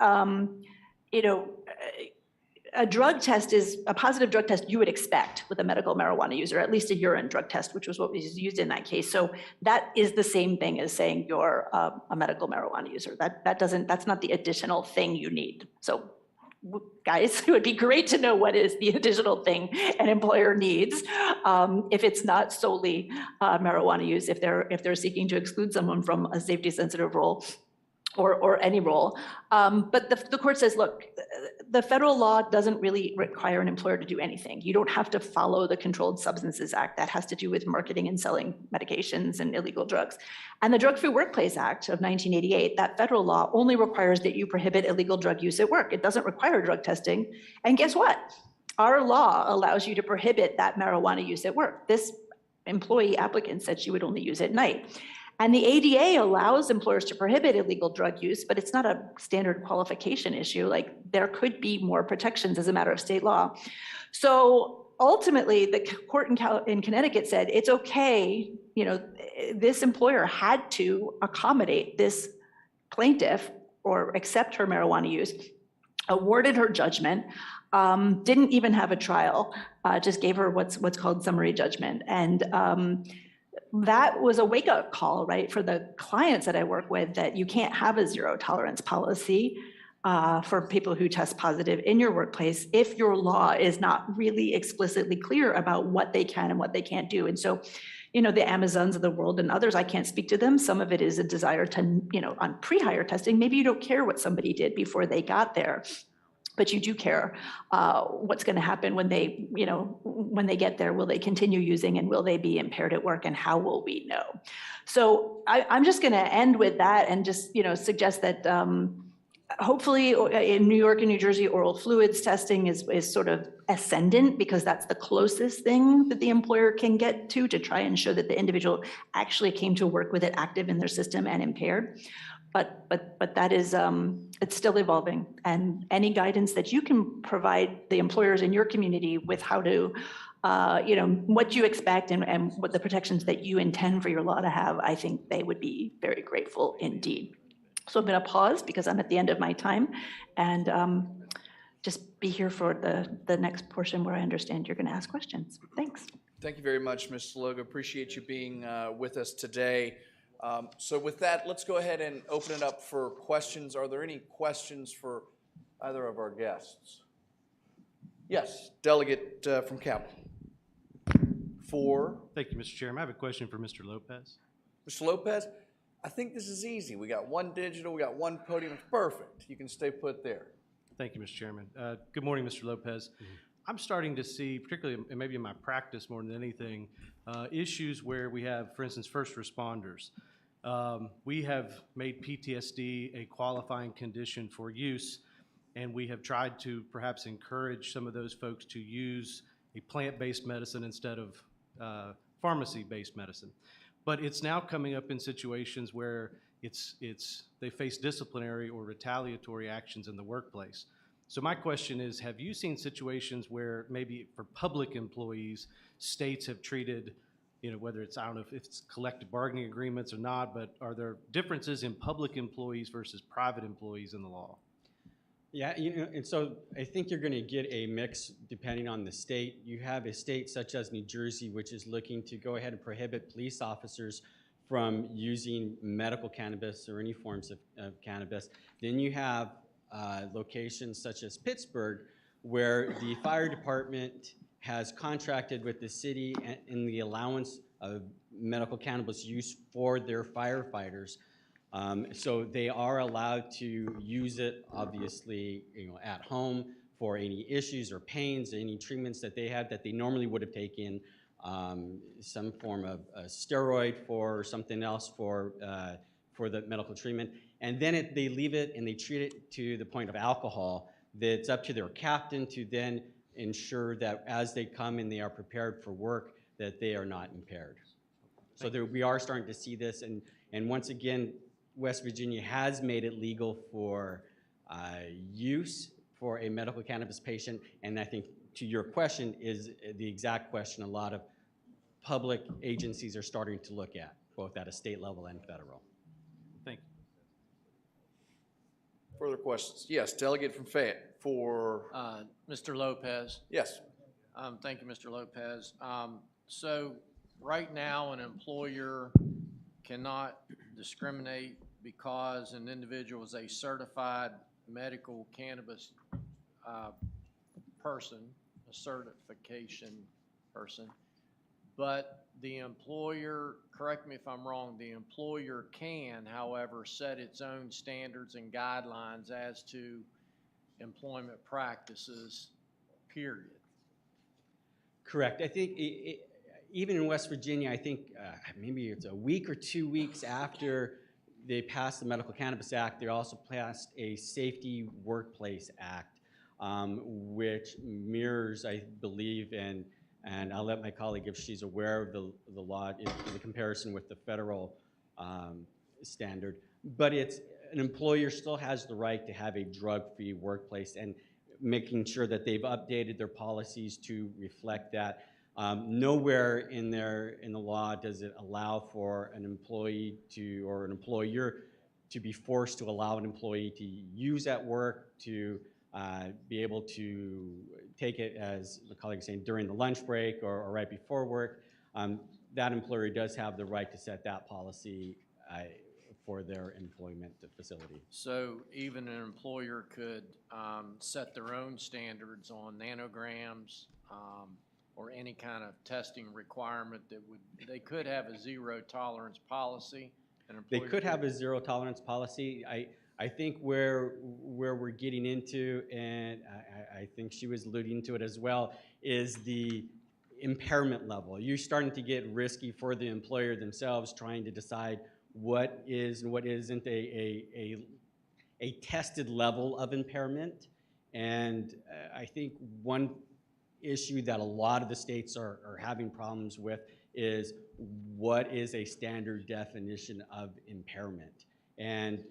A drug test is a positive drug test you would expect with a medical marijuana user, at least a urine drug test, which was what was used in that case. So that is the same thing as saying you're a medical marijuana user. That's not the additional thing you need. So guys, it would be great to know what is the additional thing an employer needs if it's not solely marijuana use, if they're seeking to exclude someone from a safety sensitive role or any role. But the court says, look, the federal law doesn't really require an employer to do anything. You don't have to follow the Controlled Substances Act. That has to do with marketing and selling medications and illegal drugs. And the Drug-Free Workplace Act of 1988, that federal law only requires that you prohibit illegal drug use at work. It doesn't require drug testing. And guess what? Our law allows you to prohibit that marijuana use at work. This employee applicant said she would only use at night. And the ADA allows employers to prohibit illegal drug use, but it's not a standard qualification issue. Like, there could be more protections as a matter of state law. So ultimately, the court in Connecticut said it's okay. This employer had to accommodate this plaintiff or accept her marijuana use, awarded her judgment, didn't even have a trial, just gave her what's called summary judgment. And that was a wake-up call, right, for the clients that I work with, that you can't have a zero tolerance policy for people who test positive in your workplace if your law is not really explicitly clear about what they can and what they can't do. And so, the Amazons of the world and others, I can't speak to them. Some of it is a desire to, on pre-hire testing, maybe you don't care what somebody did before they got there, but you do care what's going to happen when they, when they get there. Will they continue using, and will they be impaired at work, and how will we know? So I'm just going to end with that and just, suggest that hopefully in New York and New Jersey, oral fluids testing is sort of ascendant, because that's the closest thing that the employer can get to try and show that the individual actually came to work with it active in their system and impaired. But that is, it's still evolving, and any guidance that you can provide the employers in your community with how to, what you expect and what the protections that you intend for your law to have, I think they would be very grateful indeed. So I'm going to pause because I'm at the end of my time, and just be here for the next portion where I understand you're going to ask questions. Thanks. Thank you very much, Ms. Logo. Appreciate you being with us today. So with that, let's go ahead and open it up for questions. Are there any questions for either of our guests? Yes, delegate from Capitol. Thank you, Mr. Chairman. I have a question for Mr. Lopez. Mr. Lopez, I think this is easy. We got one digital, we got one podium. It's perfect. You can stay put there. Thank you, Mr. Chairman. Good morning, Mr. Lopez. I'm starting to see, particularly maybe in my practice more than anything, issues where we have, for instance, first responders. We have made PTSD a qualifying condition for use, and we have tried to perhaps encourage some of those folks to use a plant-based medicine instead of pharmacy-based medicine. But it's now coming up in situations where they face disciplinary or retaliatory actions in the workplace. So my question is, have you seen situations where maybe for public employees, states have treated whether it's, I don't know if it's collective bargaining agreements or not, but are there differences in public employees versus private employees in the law? Yeah, and so I think you're going to get a mix depending on the state. You have a state such as New Jersey, which is looking to go ahead and prohibit police officers from using medical cannabis or any forms of cannabis. Then you have locations such as Pittsburgh, where the fire department has contracted with the city in the allowance of medical cannabis use for their firefighters. So they are allowed to use it, obviously, at home for any issues or pains, any treatments that they have that they normally would have taken, some form of a steroid for something else for the medical treatment. And then they leave it and they treat it to the point of alcohol. That's up to their captain to then ensure that as they come and they are prepared for work, that they are not impaired. So we are starting to see this, and once again, West Virginia has made it legal for use for a medical cannabis patient, and I think to your question is the exact question a lot of public agencies are starting to look at, both at a state level and federal. Thank you. Further questions? Yes, delegate from Fayette for, Mr. Lopez. yes. Thank you, Mr. Lopez. So right now, an employer cannot discriminate because an individual is a certified medical cannabis person, a certification person, but the employer, correct me if I'm wrong, the employer can, however, set its own standards and guidelines as to employment practices, period. Correct. I think even in West Virginia, I think maybe it's a week or 2 weeks after they passed the Medical Cannabis Act, they also passed a Safety Workplace Act, which mirrors, I believe, and I'll let my colleague, if she's aware of the law in the comparison with the federal standard, but it's an employer still has the right to have a drug-free workplace, and making sure that they've updated their policies to reflect that. Nowhere in the law does it allow for an employee or an employer to be forced to allow an employee to use at work, to be able to take it, as the colleague is saying, during the lunch break or right before work. That employer does have the right to set that policy for their employment facility. So even an employer could set their own standards on nanograms or any kind of testing requirement that they could have a zero tolerance policy. They could have a zero tolerance policy. I think where we're getting into, and I think she was alluding to it as well, is the impairment level. You're starting to get risky for the employer themselves, trying to decide what is and what isn't a tested level of impairment. And I think one issue that a lot of the states are having problems with is what is a standard definition of impairment. And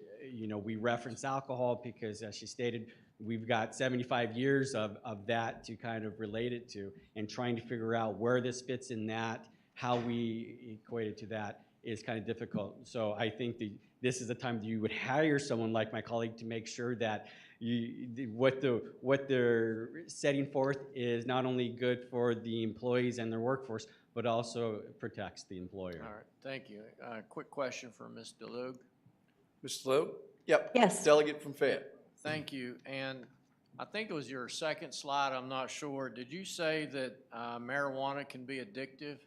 we reference alcohol because, as she stated, we've got 75 years of that to kind of relate it to, and trying to figure out where this fits in that, how we equate it to that is kind of difficult. So I think this is the time that you would hire someone like my colleague to make sure that what they're setting forth is not only good for the employees and their workforce, but also protects the employer. All right, thank you. Quick question for Ms. DeLugue. Mr. Loeb? Yep. Yes. Delegate from Fayette. Thank you. And I think it was your second slide, I'm not sure. Did you say that marijuana can be addictive?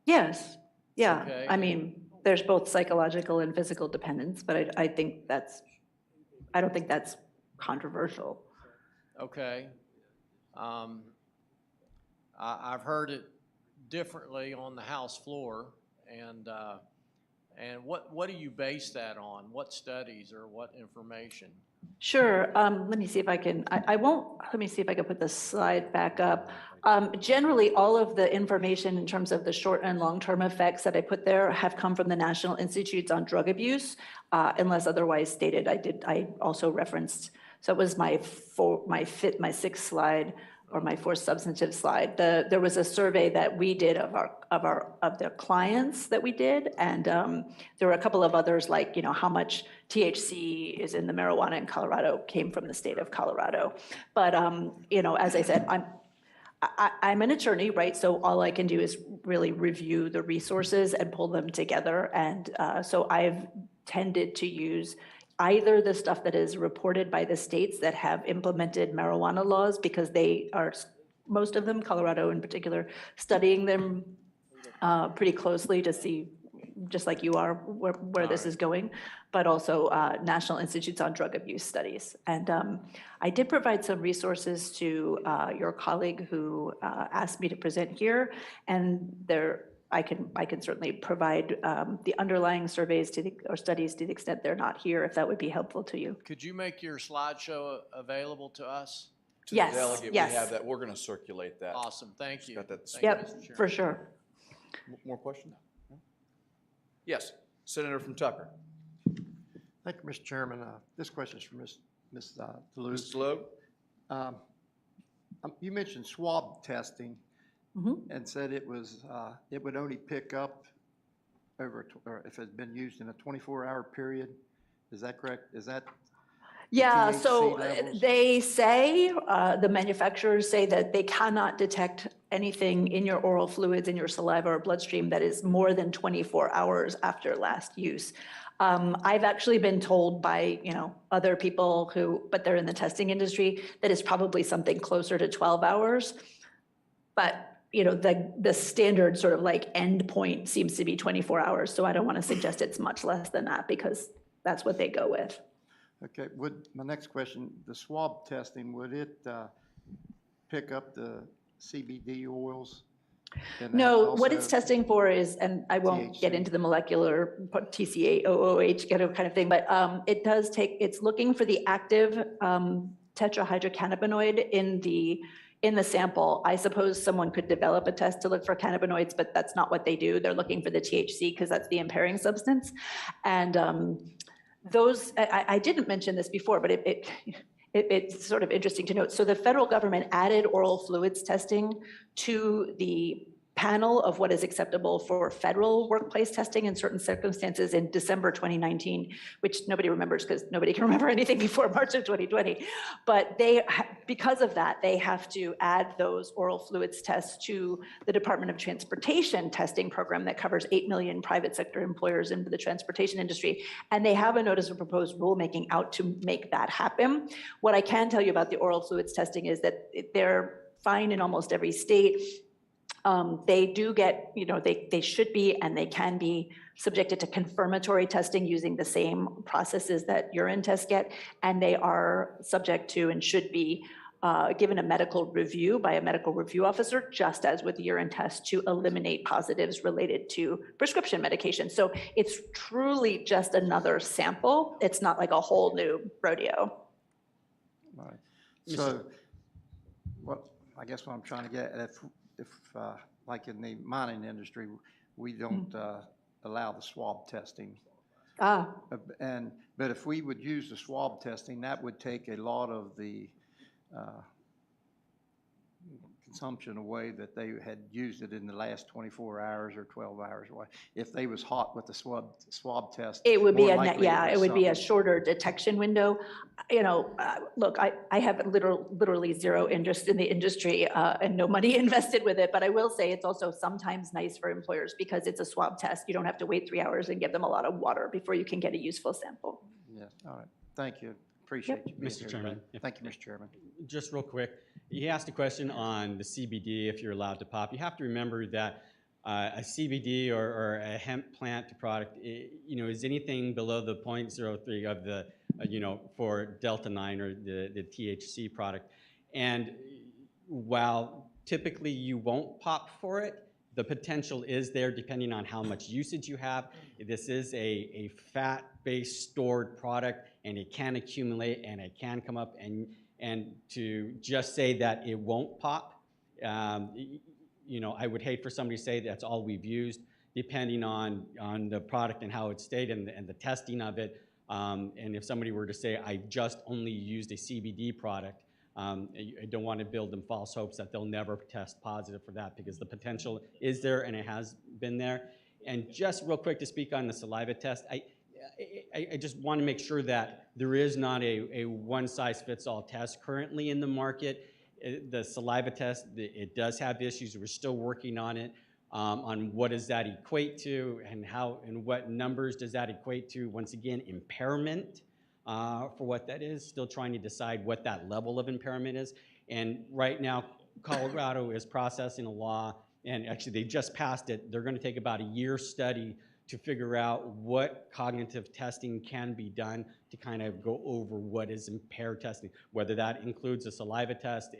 Yes, yeah. Okay. I mean, there's both psychological and physical dependence, but I don't think that's controversial. Okay. I've heard it differently on the House floor, and what do you base that on? What studies or what information? Sure. Let me see if I can, let me see if I can put the slide back up. Generally, all of the information in terms of the short and long-term effects that I put there have come from the National Institutes on Drug Abuse, unless otherwise stated. I also referenced, so it was my sixth slide. or my fourth substantive slide, there was a survey that we did of the clients that we did, and there were a couple of others, like, you know, how much THC is in the marijuana in Colorado came from the state of Colorado. But you know, as I said, I'm an attorney, right? So all I can do is really review the resources and pull them together. And so I've tended to use either the stuff that is reported by the states that have implemented marijuana laws, because they are, most of them, Colorado in particular, studying them pretty closely to see, just like you are, where this is going, but also National Institutes on Drug Abuse Studies. And I did provide some resources to your colleague who asked me to present here, and I can certainly provide the underlying surveys or studies to the extent they're not here, if that would be helpful to you. Could you make your slideshow available to us? To Yes, the delegate, yes. we have that. We're going to circulate that. Awesome, thank you. Got that. Thank you, Yep, Mr. Chairman. for sure. More questions? No? Yes, Senator from Tucker. Thank you, Mr. Chairman. This question is for Ms. Toulouse. Mr. Logue? You mentioned swab testing Mhm. and said it would only pick up or if it's been used in a 24-hour period. Is that correct? Is that? Yeah, THC so levels? they say, the manufacturers say that they cannot detect anything in your oral fluids, in your saliva or bloodstream that is more than 24 hours after last use. I've actually been told by, you know, other people but they're in the testing industry, that it's probably something closer to 12 hours. But, you know, the standard sort of like end point seems to be 24 hours. So I don't want to suggest it's much less than that, because that's what they go with. Okay, my next question, the swab testing, would it pick up the CBD oils? And No, what it's also testing for is, and I won't get THC. into the molecular TCA-OOH kind of thing, but it does it's looking for the active tetrahydrocannabinoid in the sample. I suppose someone could develop a test to look for cannabinoids, but that's not what they do. They're looking for the THC because that's the impairing substance. And I didn't mention this before, but it's sort of interesting to note. So the federal government added oral fluids testing to the panel of what is acceptable for federal workplace testing in certain circumstances in December 2019, which nobody remembers because nobody can remember anything before March of 2020. But because of that, they have to add those oral fluids tests to the Department of Transportation testing program that covers 8 million private sector employers in the transportation industry. And they have a notice of proposed rulemaking out to make that happen. What I can tell you about the oral fluids testing is that they're fine in almost every state. They do get, you know, they should be and they can be subjected to confirmatory testing using the same processes that urine tests get, and they are subject to and should be given a medical review by a medical review officer, just as with the urine test, to eliminate positives related to prescription medication. So it's truly just another sample. It's not like a whole new rodeo. Right. So, I guess what I'm trying to get at, if like in the mining industry, we don't allow the swab testing. But if we would use the swab testing, that would take a lot of the consumption away that they had used it in the last 24 hours or 12 hours away. If they was hot with the swab test, it would be it would be a shorter detection window. You know, look, I have literally zero interest in the industry and no money invested with it, but I will say it's also sometimes nice for employers because it's a swab test. You don't have to wait 3 hours and give them a lot of water before you can get a useful sample. Yes, all right. Thank you. Appreciate you being Mr. here Chairman, today. Thank you, Mr. Chairman. Just real quick, he asked a question on the CBD, if you're allowed to pop. You have to remember that a CBD or a hemp plant product, you know, is anything below the 0.03 of the, you know, for Delta 9 or the THC product. And while typically you won't pop for it, the potential is there depending on how much usage you have. This is a fat-based stored product, and it can accumulate and it can come up, and to just say that it won't pop, you know, I would hate for somebody to say that's all we've used, depending on the product and how it's stayed and the testing of it. And if somebody were to say, I just only used a CBD product, I don't want to build them false hopes that they'll never test positive for that, because the potential is there and it has been there. And just real quick to speak on the saliva test, I just want to make sure that there is not a one-size-fits-all test currently in the market. The saliva test, it does have issues. We're still working on it, on what does that equate to and how and what numbers does that equate to. Once again, impairment for what that is, still trying to decide what that level of impairment is. And right now, Colorado is processing a law, and actually they just passed it. They're going to take about a year study to figure out what cognitive testing can be done to kind of go over what is impaired testing, whether that includes a saliva test,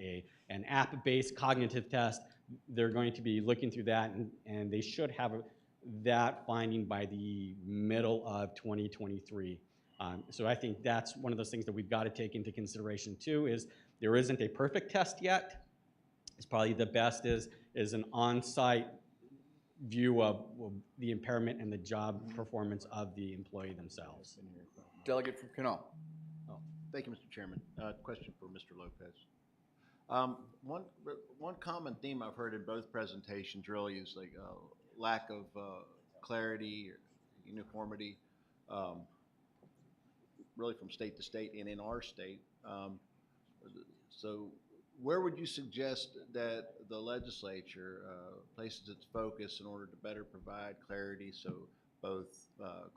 an app-based cognitive test. They're going to be looking through that, and they should have that finding by the middle of 2023. So I think that's one of those things that we've got to take into consideration too, is there isn't a perfect test yet. It's probably the best is an on-site view of the impairment and the job performance of the employee themselves. Delegate from Canal. Thank you, Mr. Chairman. Question for Mr. Lopez. One common theme I've heard in both presentations really is like lack of clarity or uniformity, really from state to state and in our state. So where would you suggest that the legislature places its focus in order to better provide clarity so both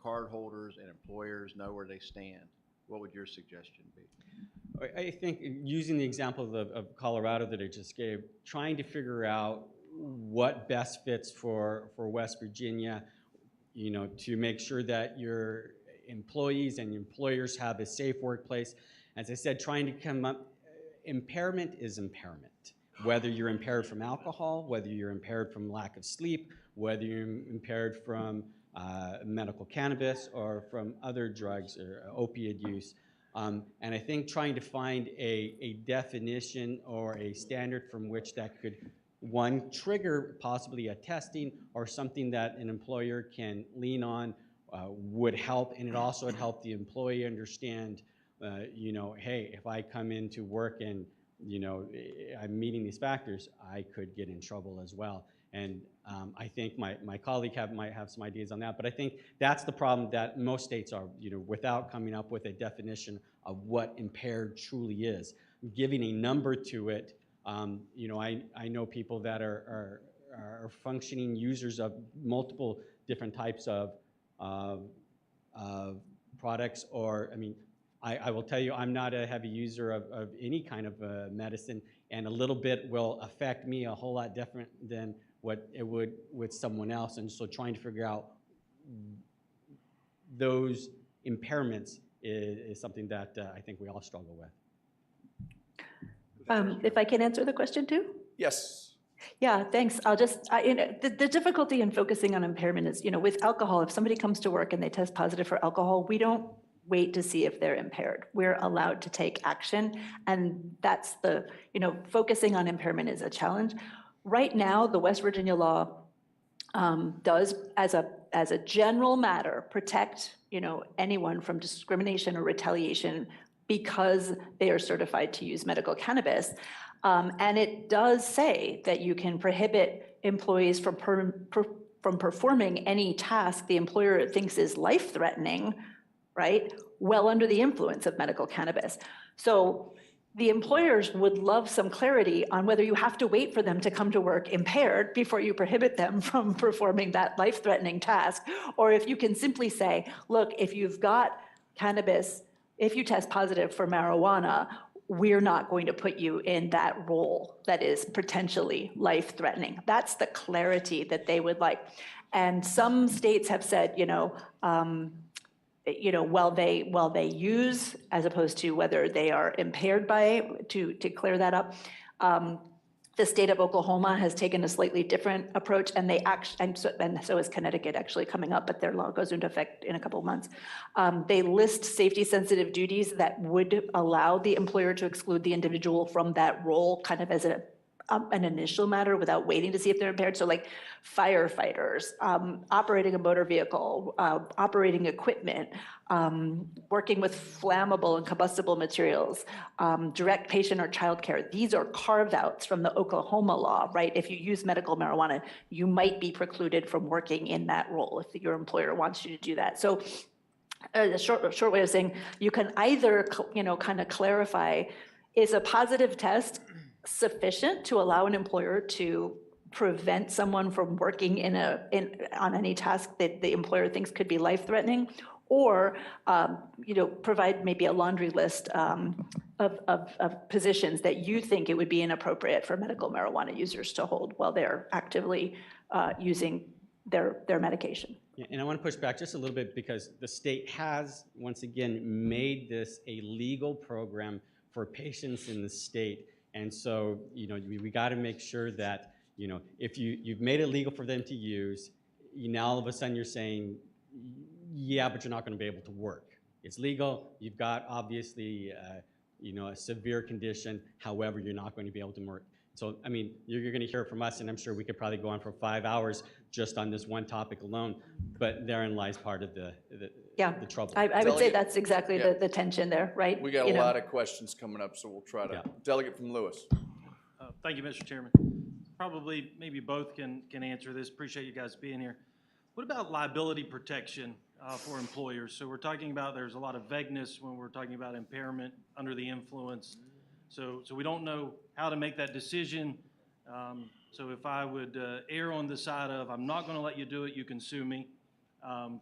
cardholders and employers know where they stand? What would your suggestion be? I think using the example of Colorado that I just gave, trying to figure out what best fits for West Virginia, you know, to make sure that your employees and employers have a safe workplace. As I said, trying to come up, impairment is impairment. Whether you're impaired from alcohol, whether you're impaired from lack of sleep, whether you're impaired from medical cannabis or from other drugs or opiate use. And I think trying to find a definition or a standard from which that could, one, trigger possibly a testing or something that an employer can lean on would help. And it also would help the employee understand, you know, hey, if I come into work and, you know, I'm meeting these factors, I could get in trouble as well. And I think my colleague might have some ideas on that, but I think that's the problem that most states are, you know, without coming up with a definition of what impaired truly is. Giving a number to it, you know, I know people that are functioning users of multiple different types of products, or, I mean, I will tell you, I'm not a heavy user of any kind of medicine, and a little bit will affect me a whole lot different than what it would with someone else. And so trying to figure out those impairments is something that I think we all struggle with. If I can answer the question too? Yes. Yeah, thanks. I'll just, you know, the difficulty in focusing on impairment is, you know, with alcohol, if somebody comes to work and they test positive for alcohol, we don't wait to see if they're impaired. We're allowed to take action. And that's the, you know, focusing on impairment is a challenge. Right now, the West Virginia law does, as a general matter, protect, you know, anyone from discrimination or retaliation because they are certified to use medical cannabis. And it does say that you can prohibit employees from performing any task the employer thinks is life-threatening, right, well under the influence of medical cannabis. So the employers would love some clarity on whether you have to wait for them to come to work impaired before you prohibit them from performing that life-threatening task, or if you can simply say, look, if you've got cannabis, if you test positive for marijuana, we're not going to put you in that role that is potentially life-threatening. That's the clarity that they would like. And some states have said, while they use, as opposed to whether they are impaired by, to clear that up. The state of Oklahoma has taken a slightly different approach, and they actually, and so is Connecticut actually coming up, but their law goes into effect in a couple of months. They list safety-sensitive duties that would allow the employer to exclude the individual from that role, kind of as an initial matter without waiting to see if they're impaired. So like firefighters, operating a motor vehicle, operating equipment, working with flammable and combustible materials, direct patient or childcare. These are carve-outs from the Oklahoma law, right? If you use medical marijuana, you might be precluded from working in that role if your employer wants you to do that. So a short way of saying, you can either, kind of clarify, is a positive test sufficient to allow an employer to prevent someone from working on any task that the employer thinks could be life-threatening, or provide maybe a laundry list of positions that you think it would be inappropriate for medical marijuana users to hold while they're actively using their medication. Yeah, and I want to push back just a little bit because the state has, once again, made this a legal program for patients in the state. And so, we got to make sure that, if you've made it legal for them to use, now all of a sudden you're saying, yeah, but you're not going to be able to work. It's legal. You've got obviously, a severe condition. However, you're not going to be able to work. So, I mean, you're going to hear from us, and I'm sure we could probably go on for 5 hours just on this one topic alone. But therein lies part of the trouble. I would say Delegate? that's exactly Yeah. the tension there, right? We got a lot of questions coming up, so we'll try to. Yeah. Delegate from Lewis. Thank you, Mr. Chairman. Probably, maybe both can answer this. Appreciate you guys being here. What about liability protection for employers? So we're talking about, there's a lot of vagueness when we're talking about impairment under the influence. So we don't know how to make that decision. So if I would err on the side of, I'm not going to let you do it, you can sue me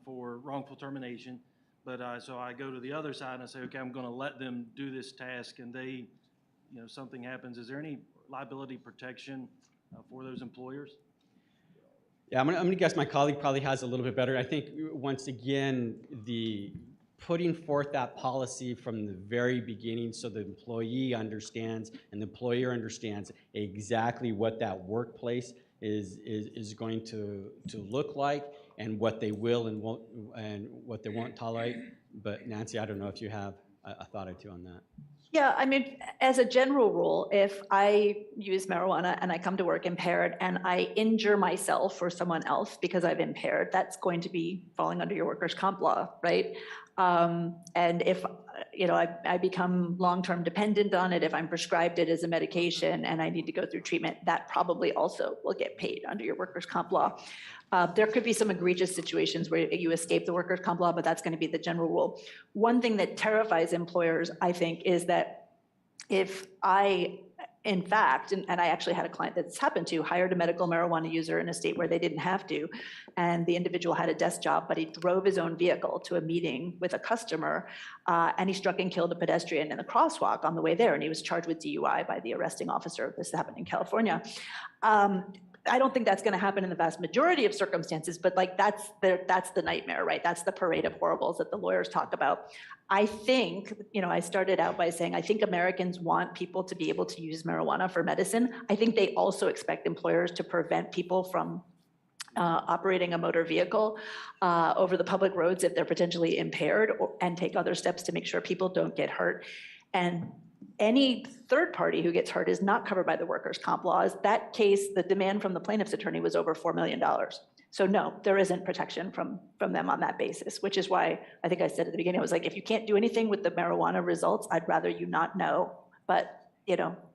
for wrongful termination. But so I go to the other side and I say, okay, I'm going to let them do this task, and they, something happens. Is there any liability protection for those employers? Yeah, I'm gonna guess my colleague probably has a little bit better. I think, once again, the putting forth that policy from the very beginning so the employee understands and the employer understands exactly what that workplace is going to look like, and what they will and won't, and what they won't tolerate. But Nancy, I don't know if you have a thought or two on that. Yeah, I mean, as a general rule, if I use marijuana and I come to work impaired and I injure myself or someone else because I've impaired, that's going to be falling under your workers' comp law, right? And if, I become long-term dependent on it, if I'm prescribed it as a medication and I need to go through treatment, that probably also will get paid under your workers' comp law. There could be some egregious situations where you escape the workers' comp law, but that's going to be the general rule. One thing that terrifies employers, I think, is that if I, in fact, and I actually had a client that's happened to, hired a medical marijuana user in a state where they didn't have to, and the individual had a desk job, but he drove his own vehicle to a meeting with a customer, and he struck and killed a pedestrian in the crosswalk on the way there, and he was charged with DUI by the arresting officer. This happened in California. I don't think that's going to happen in the vast majority of circumstances, but like that's the nightmare, right? That's the parade of horribles that the lawyers talk about. I think, I started out by saying I think Americans want people to be able to use marijuana for medicine. I think they also expect employers to prevent people from operating a motor vehicle over the public roads if they're potentially impaired, and take other steps to make sure people don't get hurt. And any third party who gets hurt is not covered by the workers' comp laws. That case, the demand from the plaintiff's attorney was over $4 million. So no, there isn't protection from them on that basis, which is why I think I said at the beginning, I was like, if you can't do anything with the marijuana results, I'd rather you not know. But,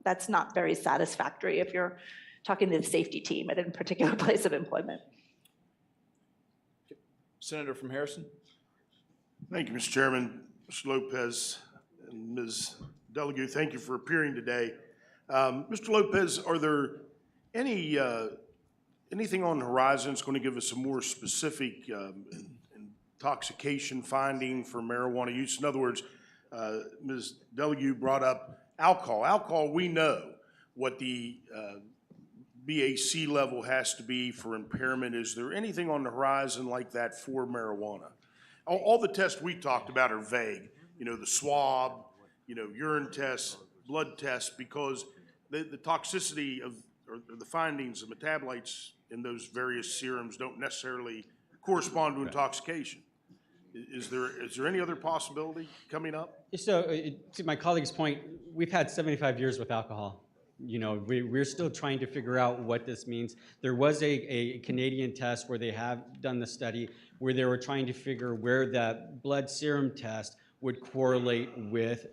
that's not very satisfactory if you're talking to the safety team at a particular place of employment. Senator from Harrison. Thank you, Mr. Chairman. Mr. Lopez and Ms. Delegate, thank you for appearing today. Mr. Lopez, are there anything on the horizon that's going to give us a more specific intoxication finding for marijuana use? In other words, Ms. Delegate brought up alcohol. Alcohol, we know what the BAC level has to be for impairment. Is there anything on the horizon like that for marijuana? All the tests we talked about are vague. The swab, urine tests, blood tests, because the toxicity or the findings of metabolites in those various serums don't necessarily correspond to intoxication. Is there any other possibility coming up? So, to my colleague's point, we've had 75 years with alcohol. we're still trying to figure out what this means. There was a Canadian test where they have done the study where they were trying to figure where that blood serum test would correlate with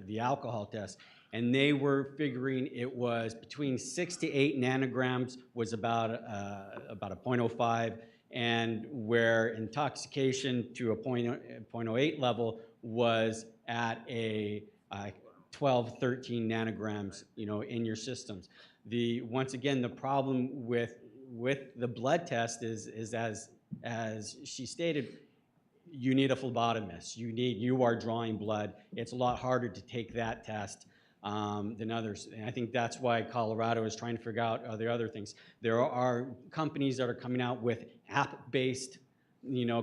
the alcohol test. And they were figuring it was between 6 to 8 nanograms was about a 0.05, and where intoxication to a 0.08 level was at a 12, 13 nanograms, in your systems. Once again, the problem with the blood test is as she stated, you need a phlebotomist. You are drawing blood. It's a lot harder to take that test than others. And I think that's why Colorado is trying to figure out the other things. There are companies that are coming out with app-based,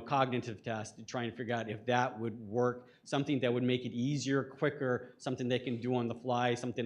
cognitive tests to try and figure out if that would work, something that would make it easier, quicker, something they can do on the fly, something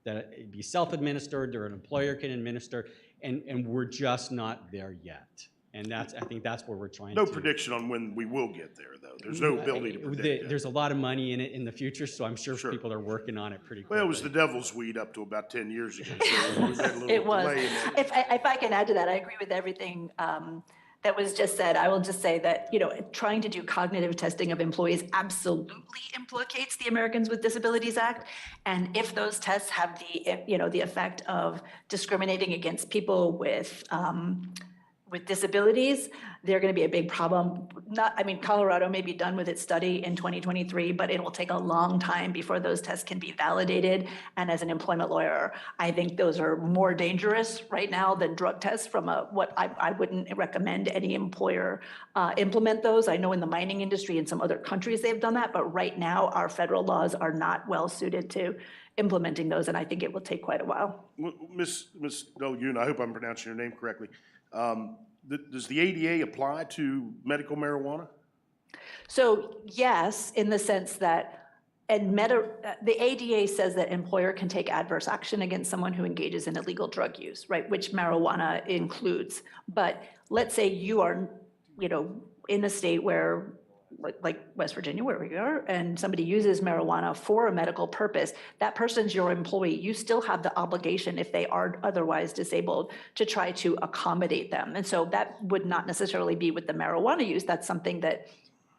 that be self-administered or an employer can administer, and we're just not there yet. And I think that's where we're trying to. No prediction on when we will get there, though. There's no ability to predict that. There's a lot of money in it in the future, so I'm sure people are working on it pretty quickly. Well, it was the devil's weed up to about 10 years ago. So we've had a little It was. delay in that. If I can add to that, I agree with everything that was just said. I will just say that, trying to do cognitive testing of employees absolutely implicates the Americans with Disabilities Act. And if those tests have the effect of discriminating against people with disabilities, they're going to be a big problem. Colorado may be done with its study in 2023, but it will take a long time before those tests can be validated. And as an employment lawyer, I think those are more dangerous right now than drug tests from what I wouldn't recommend any employer implement those. I know in the mining industry in some other countries they've done that, but right now our federal laws are not well suited to implementing those, and I think it will take quite a while. Ms. Delune, I hope I'm pronouncing your name correctly. Does the ADA apply to medical marijuana? So yes, in the sense that the ADA says that employer can take adverse action against someone who engages in illegal drug use, right, which marijuana includes. But let's say you are, in a state where, like West Virginia, where we are, and somebody uses marijuana for a medical purpose, that person's your employee. You still have the obligation, if they are otherwise disabled, to try to accommodate them. And so that would not necessarily be with the marijuana use. That's something that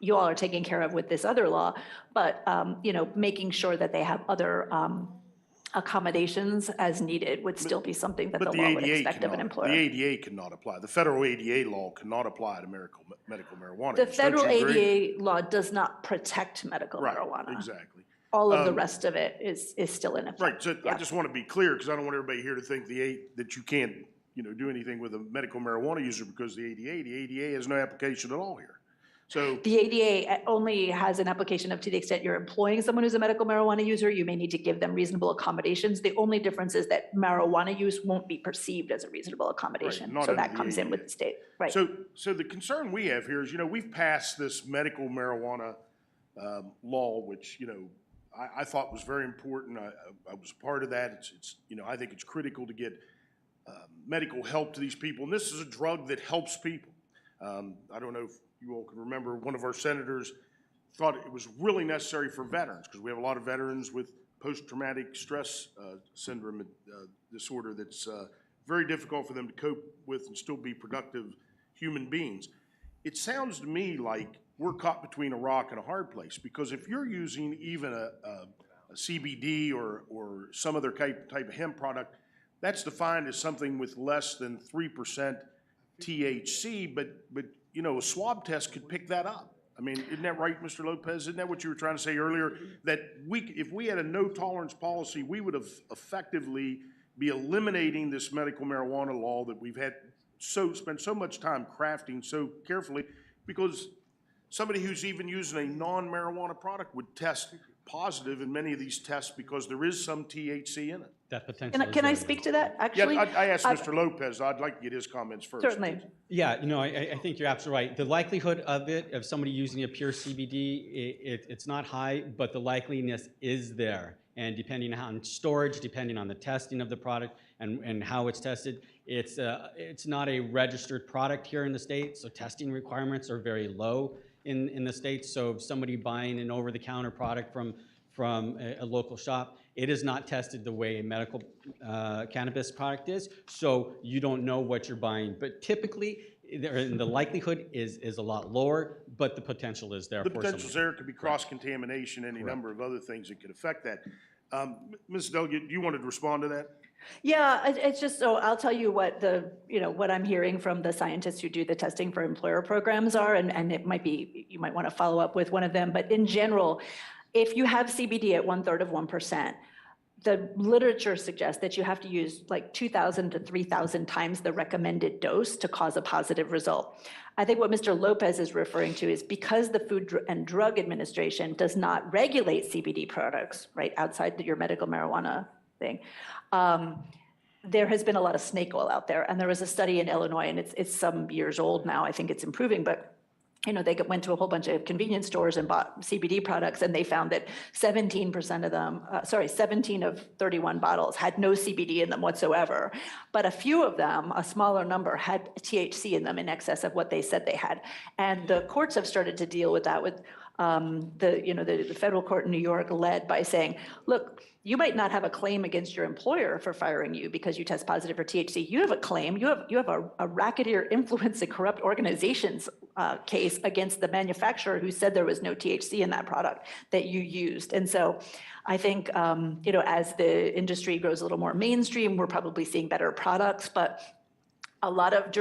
you all are taking care of with this other law. But, making sure that they have other accommodations as needed would still be something that the law would expect of an employer. The ADA cannot apply. The federal ADA law cannot apply to medical marijuana. The federal ADA law does not protect medical marijuana. Right, exactly. All of the rest of it is still in effect. Right, so I just want to be clear, because I don't want everybody here to think that you can't, do anything with a medical marijuana user because the ADA has no application at all here. So the ADA only has an application to the extent you're employing someone who's a medical marijuana user, you may need to give them reasonable accommodations. The only difference is that marijuana use won't be perceived as a reasonable accommodation. Right, so that comes in with the state. Right. So the concern we have here is, we've passed this medical marijuana law, which, I thought was very important. I was a part of that. It's I think it's critical to get medical help to these people. And this is a drug that helps people. I don't know if you all can remember, one of our senators thought it was really necessary for veterans, because we have a lot of veterans with post-traumatic stress syndrome disorder that's very difficult for them to cope with and still be productive human beings. It sounds to me like we're caught between a rock and a hard place, because if you're using even a CBD or some other type of hemp product, that's defined as something with less than 3% THC, but a swab test could pick that up. I mean, isn't that right, Mr. Lopez? Isn't that what you were trying to say earlier? That if we had a no tolerance policy, we would have effectively be eliminating this medical marijuana law that we've had spent so much time crafting so carefully, because somebody who's even using a non-marijuana product would test positive in many of these tests because there is some THC in it. That potential. Can I speak to that, actually? Yeah, I asked Mr. Lopez. I'd like to get his comments first. Certainly. Yeah, I think you're absolutely right. The likelihood of somebody using a pure CBD, it's not high, but the likeliness is there. And depending on storage, depending on the testing of the product and how it's tested, it's not a registered product here in the state, so testing requirements are very low in the state. So if somebody buying an over-the-counter product from a local shop, It is not tested the way a medical cannabis product is, so you don't know what you're buying. But typically, the likelihood is a lot lower, but the potential is there The for potential's somebody. there, could be cross-contamination, any number of other things that could affect that. Ms. Delegate, do you want to respond to that? Yeah, it's just, so I'll tell you what what I'm hearing from the scientists who do the testing for employer programs are, and it might be, you might want to follow up with one of them, but in general, if you have CBD at 1/3 of 1%, the literature suggests that you have to use like 2,000 to 3,000 times the recommended dose to cause a positive result. I think what Mr. Lopez is referring to is because the Food and Drug Administration does not regulate CBD products, right, outside your medical marijuana thing, there has been a lot of snake oil out there. And there was a study in Illinois, and it's some years old now. I think it's improving, but they went to a whole bunch of convenience stores and bought CBD products, and they found that 17% of them, 17 of 31 bottles had no CBD in them whatsoever. But a few of them, a smaller number, had THC in them in excess of what they said they had. And the courts have started to deal with that with the federal court in New York led by saying, look, you might not have a claim against your employer for firing you because you test positive for THC. You have a claim, you have a racketeer influence and corrupt organizations case against the manufacturer who said there was no THC in that product that you used. And so I think, as the industry grows a little more mainstream, we're probably seeing better products, but a lot of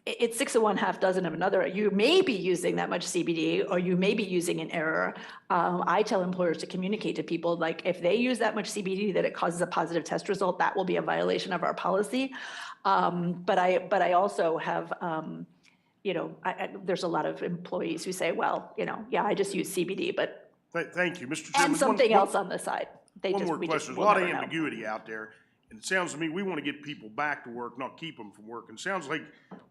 it's 6 of one, half dozen of another. You may be using that much CBD, or you may be using an error. I tell employers to communicate to people, like, if they use that much CBD that it causes a positive test result, that will be a violation of our policy. But I also have, there's a lot of employees who say, well, yeah, I just use CBD, but. Thank you, Mr. Chairman. And something else on the side. One more question. There's a lot of ambiguity out there. And it sounds to me, we want to get people back to work, not keep them from working. Sounds like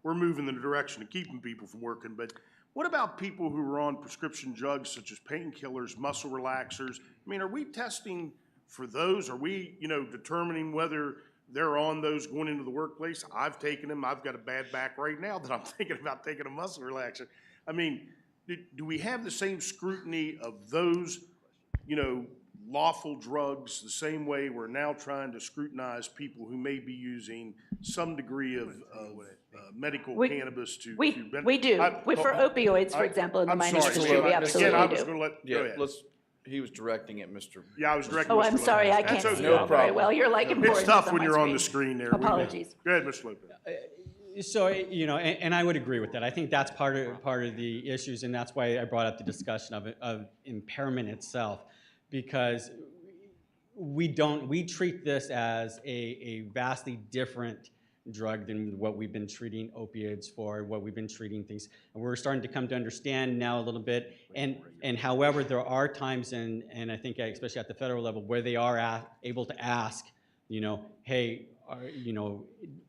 we're moving in the direction of keeping people from working. But what about people who are on prescription drugs such as painkillers, muscle relaxers? I mean, are we testing for those? Are we, determining whether they're on those going into the workplace? I've taken them. I've got a bad back right now that I'm thinking about taking a muscle relaxer. I mean, do we have the same scrutiny of those, lawful drugs the same way we're now trying to scrutinize people who may be using some degree of medical cannabis to we do. For opioids, for example, in the mining industry, we absolutely do. He was directing it, Mr. Yeah, I was directing. Oh, Mr. I'm sorry, I can't That's see okay. that very well. You're like important. It's tough when you're on the screen there. Apologies. Go ahead, Mr. Lopez. So, and I would agree with that. I think that's part of the issues, and that's why I brought up the discussion of impairment itself, because we treat this as a vastly different drug than what we've been treating opiates for, what we've been treating things. And we're starting to come to understand now a little bit. And however, there are times, and I think especially at the federal level, where they are able to ask, hey,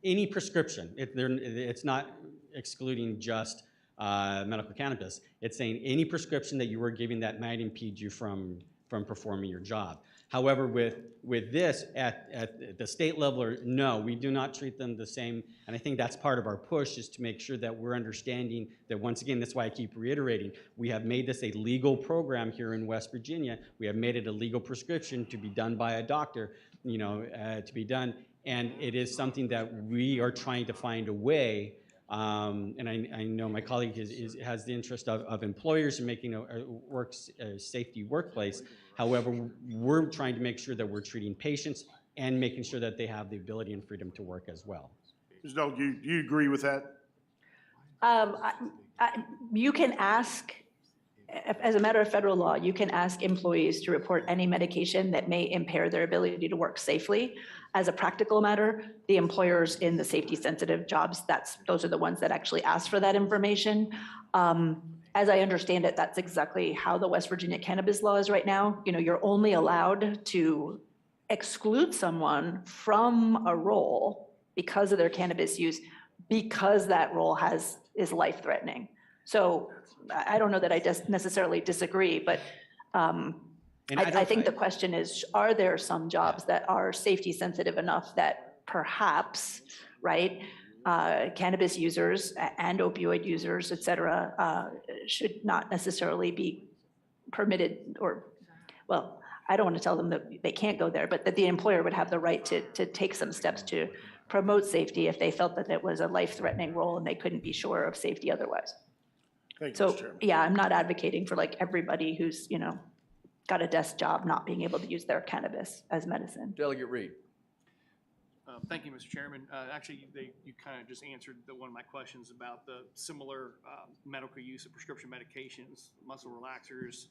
any prescription. It's not excluding just medical cannabis. It's saying any prescription that you were giving that might impede you from performing your job. However, with this at the state level, no, we do not treat them the same. And I think that's part of our push, is to make sure that we're understanding that, once again, that's why I keep reiterating, we have made this a legal program here in West Virginia. We have made it a legal prescription to be done by a doctor, to be done. And it is something that we are trying to find a way. And I know my colleague has the interest of employers in making a safety workplace. However, we're trying to make sure that we're treating patients and making sure that they have the ability and freedom to work as well. Ms. Dell, do you agree with that? You can ask, as a matter of federal law, you can ask employees to report any medication that may impair their ability to work safely. As a practical matter, the employers in the safety-sensitive jobs, those are the ones that actually ask for that information. As I understand it, that's exactly how the West Virginia cannabis law is right now. You're only allowed to exclude someone from a role because of their cannabis use, because that role is life-threatening. So I don't know that I just necessarily disagree, but I think the question is, are there some jobs that are safety sensitive enough that perhaps, right, cannabis users and opioid users, et cetera, should not necessarily be permitted, or, well, I don't want to tell them that they can't go there, but that the employer would have the right to take some steps to promote safety if they felt that it was a life-threatening role and they couldn't be sure of safety otherwise. Thank you, Mr. So, Chairman. yeah, I'm not advocating for like everybody who's, got a desk job not being able to use their cannabis as medicine. Delegate Reed. Thank you, Mr. Chairman. Actually, you kind of just answered one of my questions about the similar medical use of prescription medications, muscle relaxers,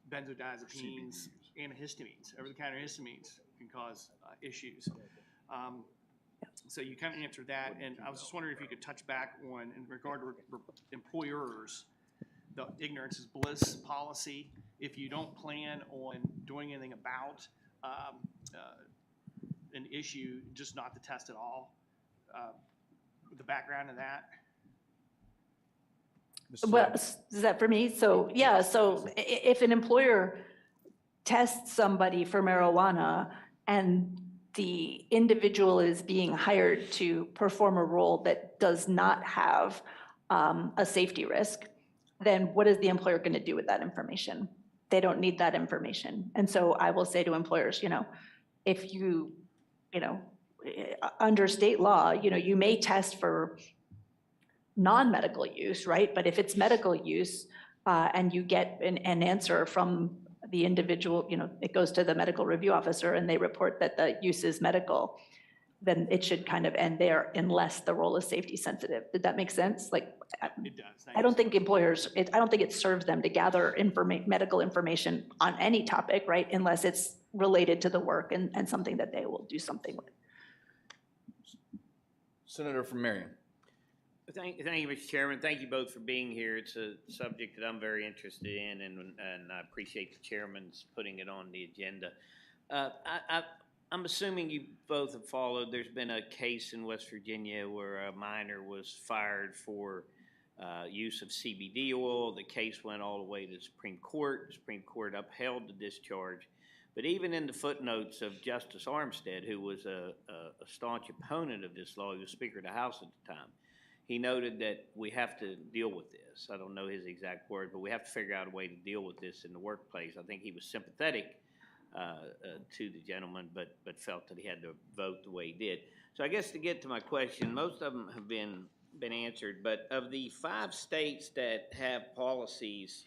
benzodiazepines, antihistamines. Over-the-counter histamines can cause issues. So you kind of answered that, and I was just wondering if you could touch back on, in regard to employers, the ignorance is bliss policy. If you don't plan on doing anything about an issue, just not to test at all, the background of that. Well, is that for me? So, yeah, so if an employer tests somebody for marijuana and the individual is being hired to perform a role that does not have a safety risk, then what is the employer going to do with that information? They don't need that information. And so I will say to employers, if you, under state law, you may test for non-medical use, right? But if it's medical use and you get an answer from the individual, it goes to the medical review officer and they report that the use is medical, then it should kind of end there unless the role is safety sensitive. Did that make sense? Like, It does. Thank I you. don't think employers, I don't think it serves them to gather medical information on any topic, right? Unless it's related to the work and something that they will do something with. Senator from Marion. Thank you, Mr. Chairman. Thank you both for being here. It's a subject that I'm very interested in, and I appreciate the chairman's putting it on the agenda. I'm assuming you both have followed. There's been a case in West Virginia where a minor was fired for use of CBD oil. The case went all the way to the Supreme Court. The Supreme Court upheld the discharge. But even in the footnotes of Justice Armstead, who was a staunch opponent of this law, he was Speaker of the House at the time, he noted that we have to deal with this. I don't know his exact word, but we have to figure out a way to deal with this in the workplace. I think he was sympathetic to the gentleman, but felt that he had to vote the way he did. So I guess to get to my question, most of them have been answered, but of the 5 states that have policies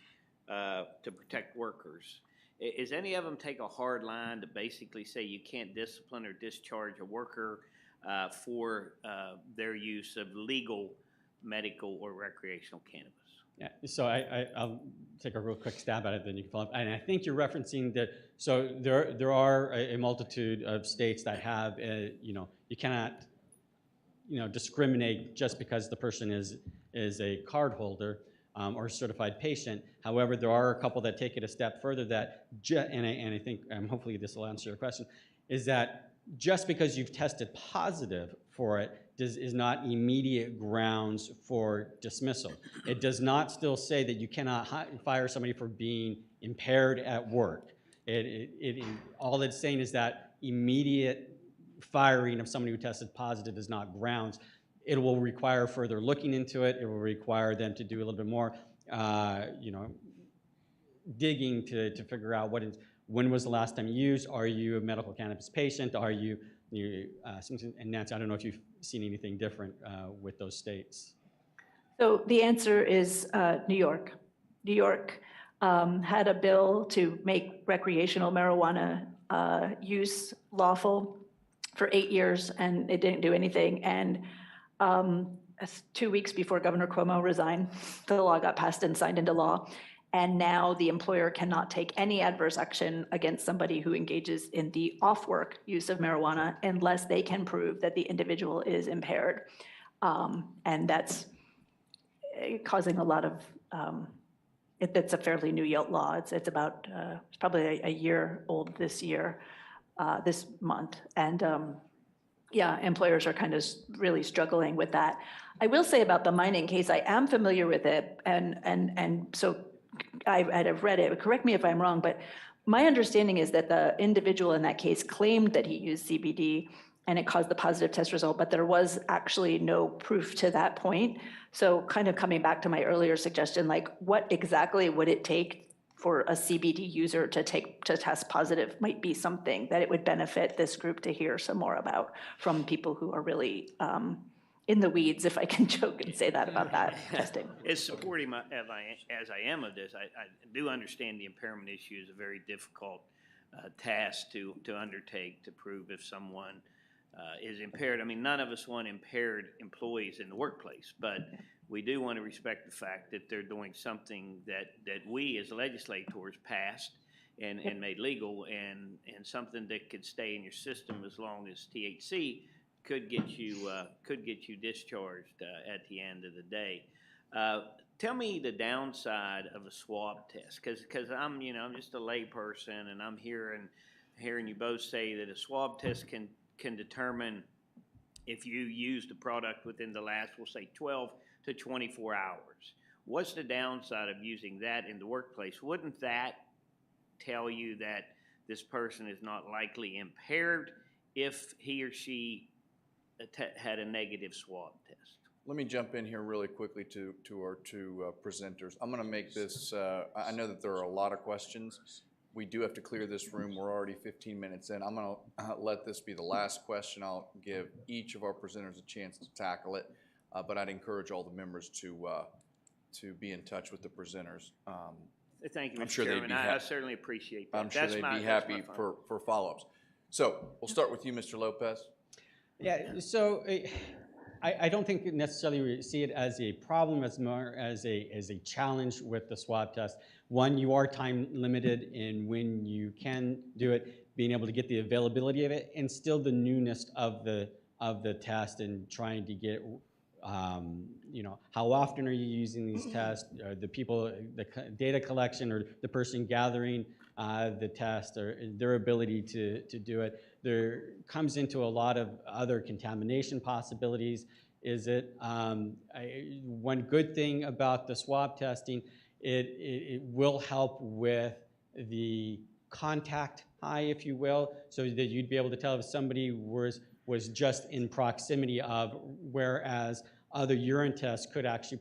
to protect workers, is any of them take a hard line to basically say you can't discipline or discharge a worker for their use of legal, medical, or recreational cannabis? Yeah, so I'll take a real quick stab at it, then you can follow up. And I think you're referencing that, so there are a multitude of states that have, you cannot, discriminate just because the person is a card holder or a certified patient. However, there are a couple that take it a step further that, and I think, hopefully this will answer your question, is that just because you've tested positive for it is not immediate grounds for dismissal. It does not still say that you cannot fire somebody for being impaired at work. All it's saying is that immediate firing of somebody who tested positive is not grounds. It will require further looking into it. It will require them to do a little bit more, digging to figure out when was the last time you used? Are you a medical cannabis patient? Are you and Nancy, I don't know if you've seen anything different with those states. So the answer is New York. New York had a bill to make recreational marijuana use lawful for 8 years, and it didn't do anything. And 2 weeks before Governor Cuomo resigned, the law got passed and signed into law. And now the employer cannot take any adverse action against somebody who engages in the off-work use of marijuana unless they can prove that the individual is impaired. And that's causing a lot of, it's a fairly new law. It's probably a year old this month. And yeah, employers are kind of really struggling with that. I will say about the mining case, I am familiar with it. And so I'd have read it, correct me if I'm wrong, but my understanding is that the individual in that case claimed that he used CBD and it caused the positive test result, but there was actually no proof to that point. So kind of coming back to my earlier suggestion, like what exactly would it take for a CBD user to test positive might be something that it would benefit this group to hear some more about from people who are really in the weeds, if I can joke and say that about that testing. As supportive as I am of this, I do understand the impairment issue is a very difficult task to undertake to prove if someone is impaired. I mean, none of us want impaired employees in the workplace, but we do want to respect the fact that they're doing something that we as legislators passed and made legal, and something that could stay in your system as long as THC could get you discharged at the end of the day. Tell me the downside of a swab test, because I'm just a lay person, and I'm hearing you both say that a swab test can determine if you used the product within the last, we'll say, 12 to 24 hours. What's the downside of using that in the workplace? Wouldn't that tell you that this person is not likely impaired if he or she had a negative swab test? Let me jump in here really quickly to our two presenters. I'm going to make this, I know that there are a lot of questions. We do have to clear this room. We're already 15 minutes in. I'm going to let this be the last question. I'll give each of our presenters a chance to tackle it, but I'd encourage all the members to be in touch with the presenters. Thank you, I'm Mr. sure Chairman. they'd be I certainly appreciate that. I'm sure they'd be happy for follow-ups. So we'll start with you, Mr. Lopez. Yeah, so I don't think necessarily we see it as a problem, as more as a challenge with the swab test. One, you are time limited in when you can do it, being able to get the availability of it, and still the newness of the test, and trying to get, how often are you using these tests? The people, the data collection, or the person gathering the test, or their ability to do it. There comes into a lot of other contamination possibilities. Is it one good thing about the swab testing? It will help with the contact high, if you will, so that you'd be able to tell if somebody was just in proximity of, whereas other urine tests could actually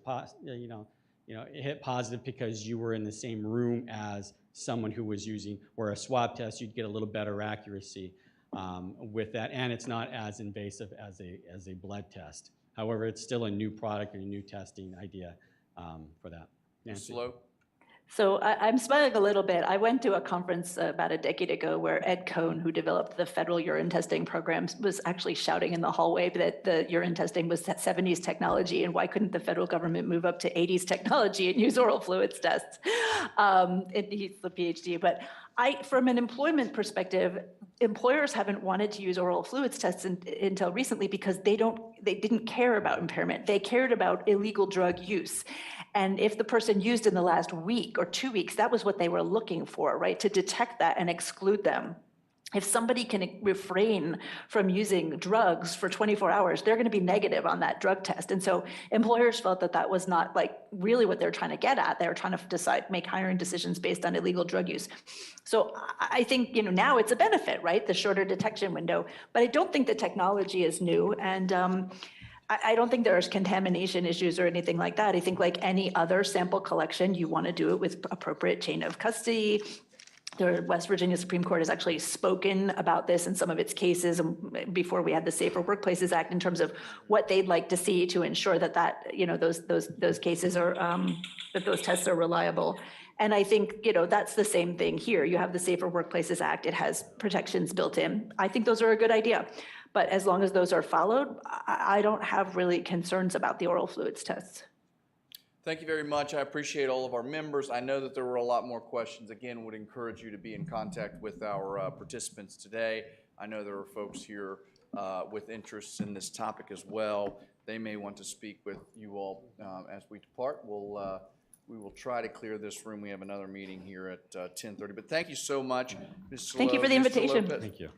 hit positive because you were in the same room as someone who was using, where a swab test you'd get a little better accuracy with that, and it's not as invasive as a blood test. However, it's still a new product and a new testing idea for that. Nancy? Slow. So I'm smiling a little bit. I went to a conference about a decade ago where Ed Cohn, who developed the federal urine testing programs, was actually shouting in the hallway that the urine testing was 70s technology, and why couldn't the federal government move up to 80s technology and use oral fluids tests? He's the PhD, but from an employment perspective, employers haven't wanted to use oral fluids tests until recently because they didn't care about impairment. They cared about illegal drug use. And if the person used in the last week or 2 weeks, that was what they were looking for, right? To detect that and exclude them. If somebody can refrain from using drugs for 24 hours, they're going to be negative on that drug test. And so employers felt that that was not really what they're trying to get at. They're trying to make hiring decisions based on illegal drug use. So I think, now it's a benefit, right? The shorter detection window, but I don't think the technology is new. And I don't think there's contamination issues or anything like that. I think like any other sample collection, you want to do it with appropriate chain of custody. The West Virginia Supreme Court has actually spoken about this in some of its cases before we had the Safer Workplaces Act, in terms of what they'd like to see to ensure that those cases are that those tests are reliable. And I think that's the same thing here. You have the Safer Workplaces Act; it has protections built in. I think those are a good idea, but as long as those are followed, I don't have really concerns about the oral fluids tests. Thank you very much. I appreciate all of our members. I know that there were a lot more questions. Again, would encourage you to be in contact with our participants today. I know there are folks here with interests in this topic as well. They may want to speak with you all as we depart. We will try to clear this room. We have another meeting here at 10:30. But thank you so much, Ms. Thank you for the Mr. invitation. Lopez. Thank you.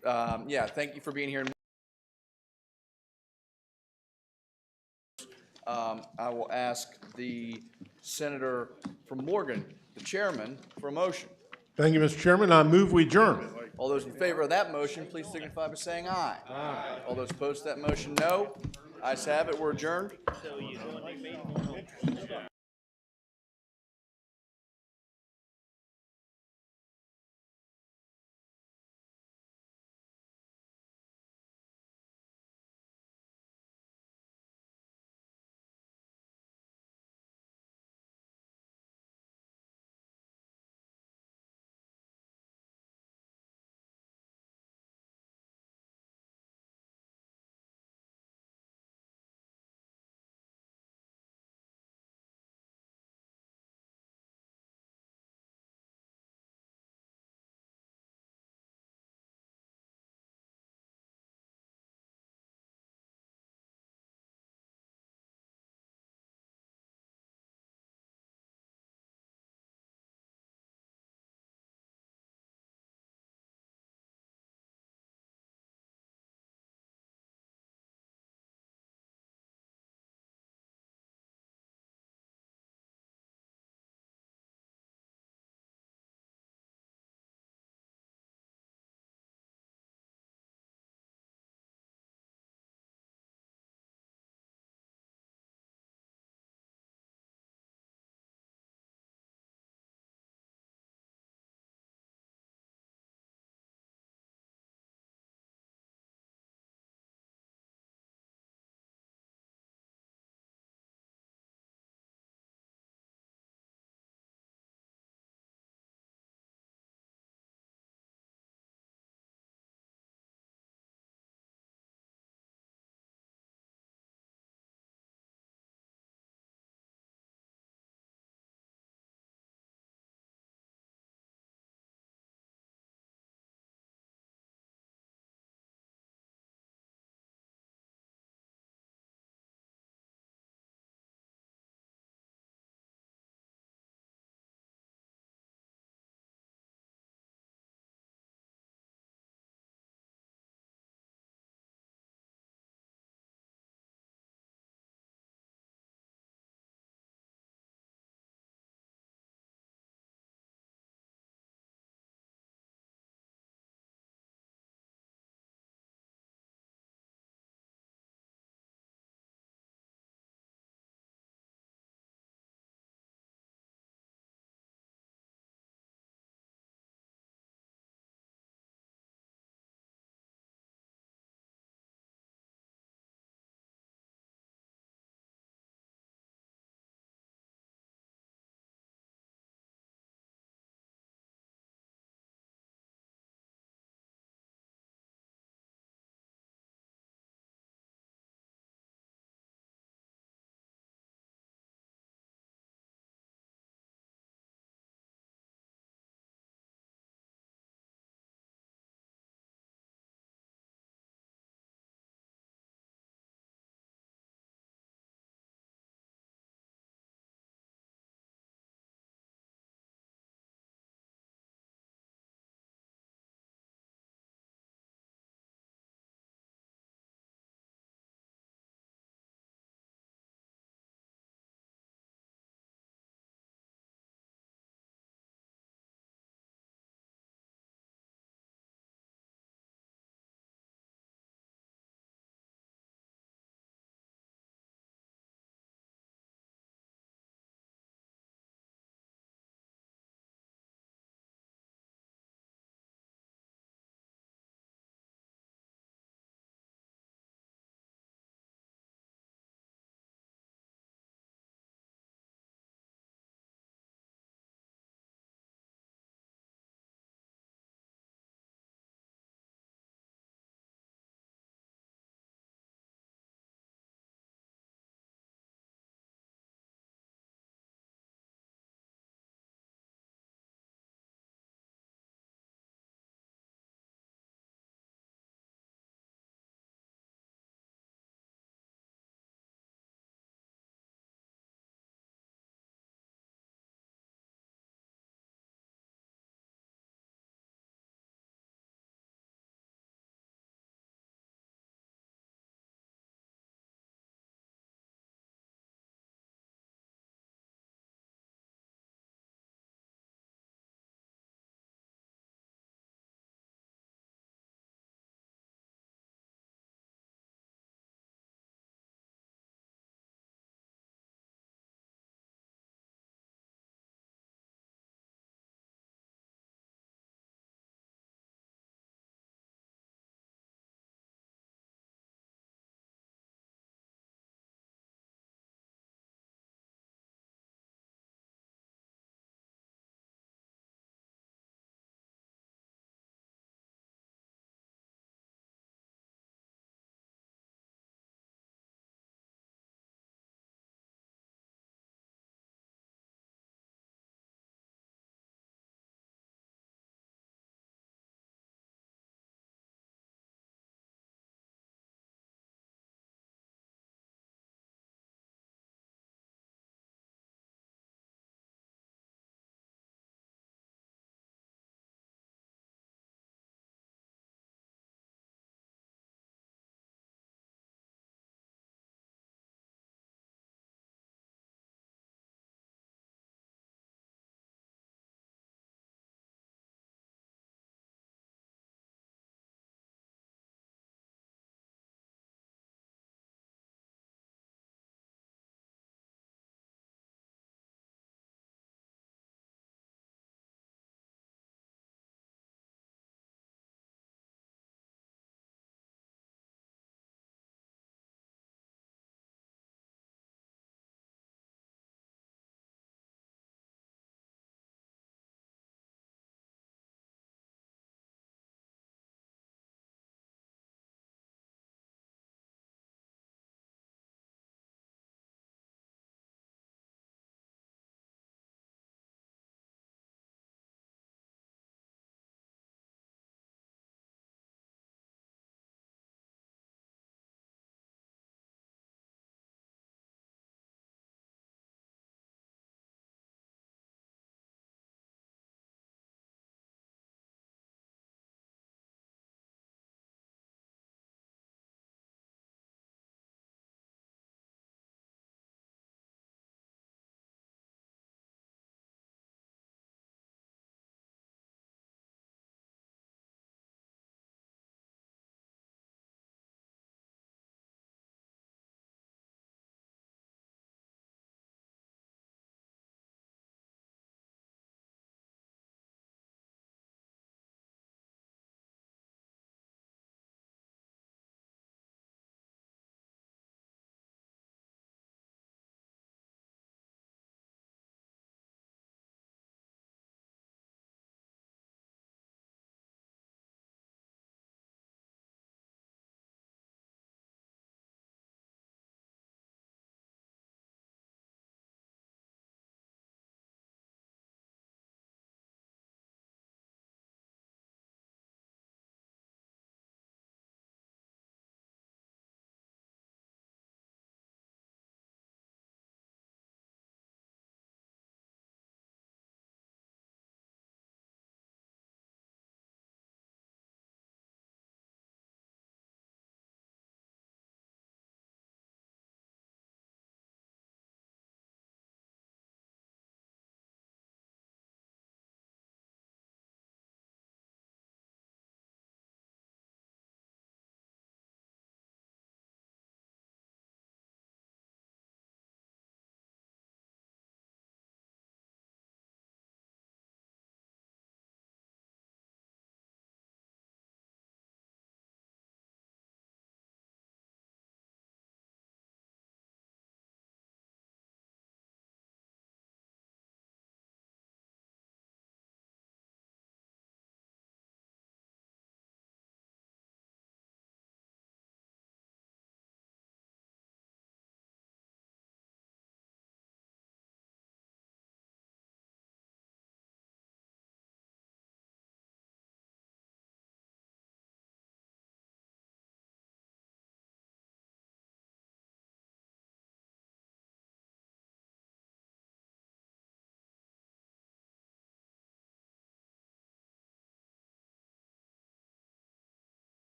Yeah, thank you for being here. I will ask the senator from Morgan, the chairman, for a motion. Thank you, Mr. Chairman. I move we adjourn. All those in favor of that motion, please signify by saying aye. Aye. All those opposed to that motion, no. Ayes have it. We're adjourned.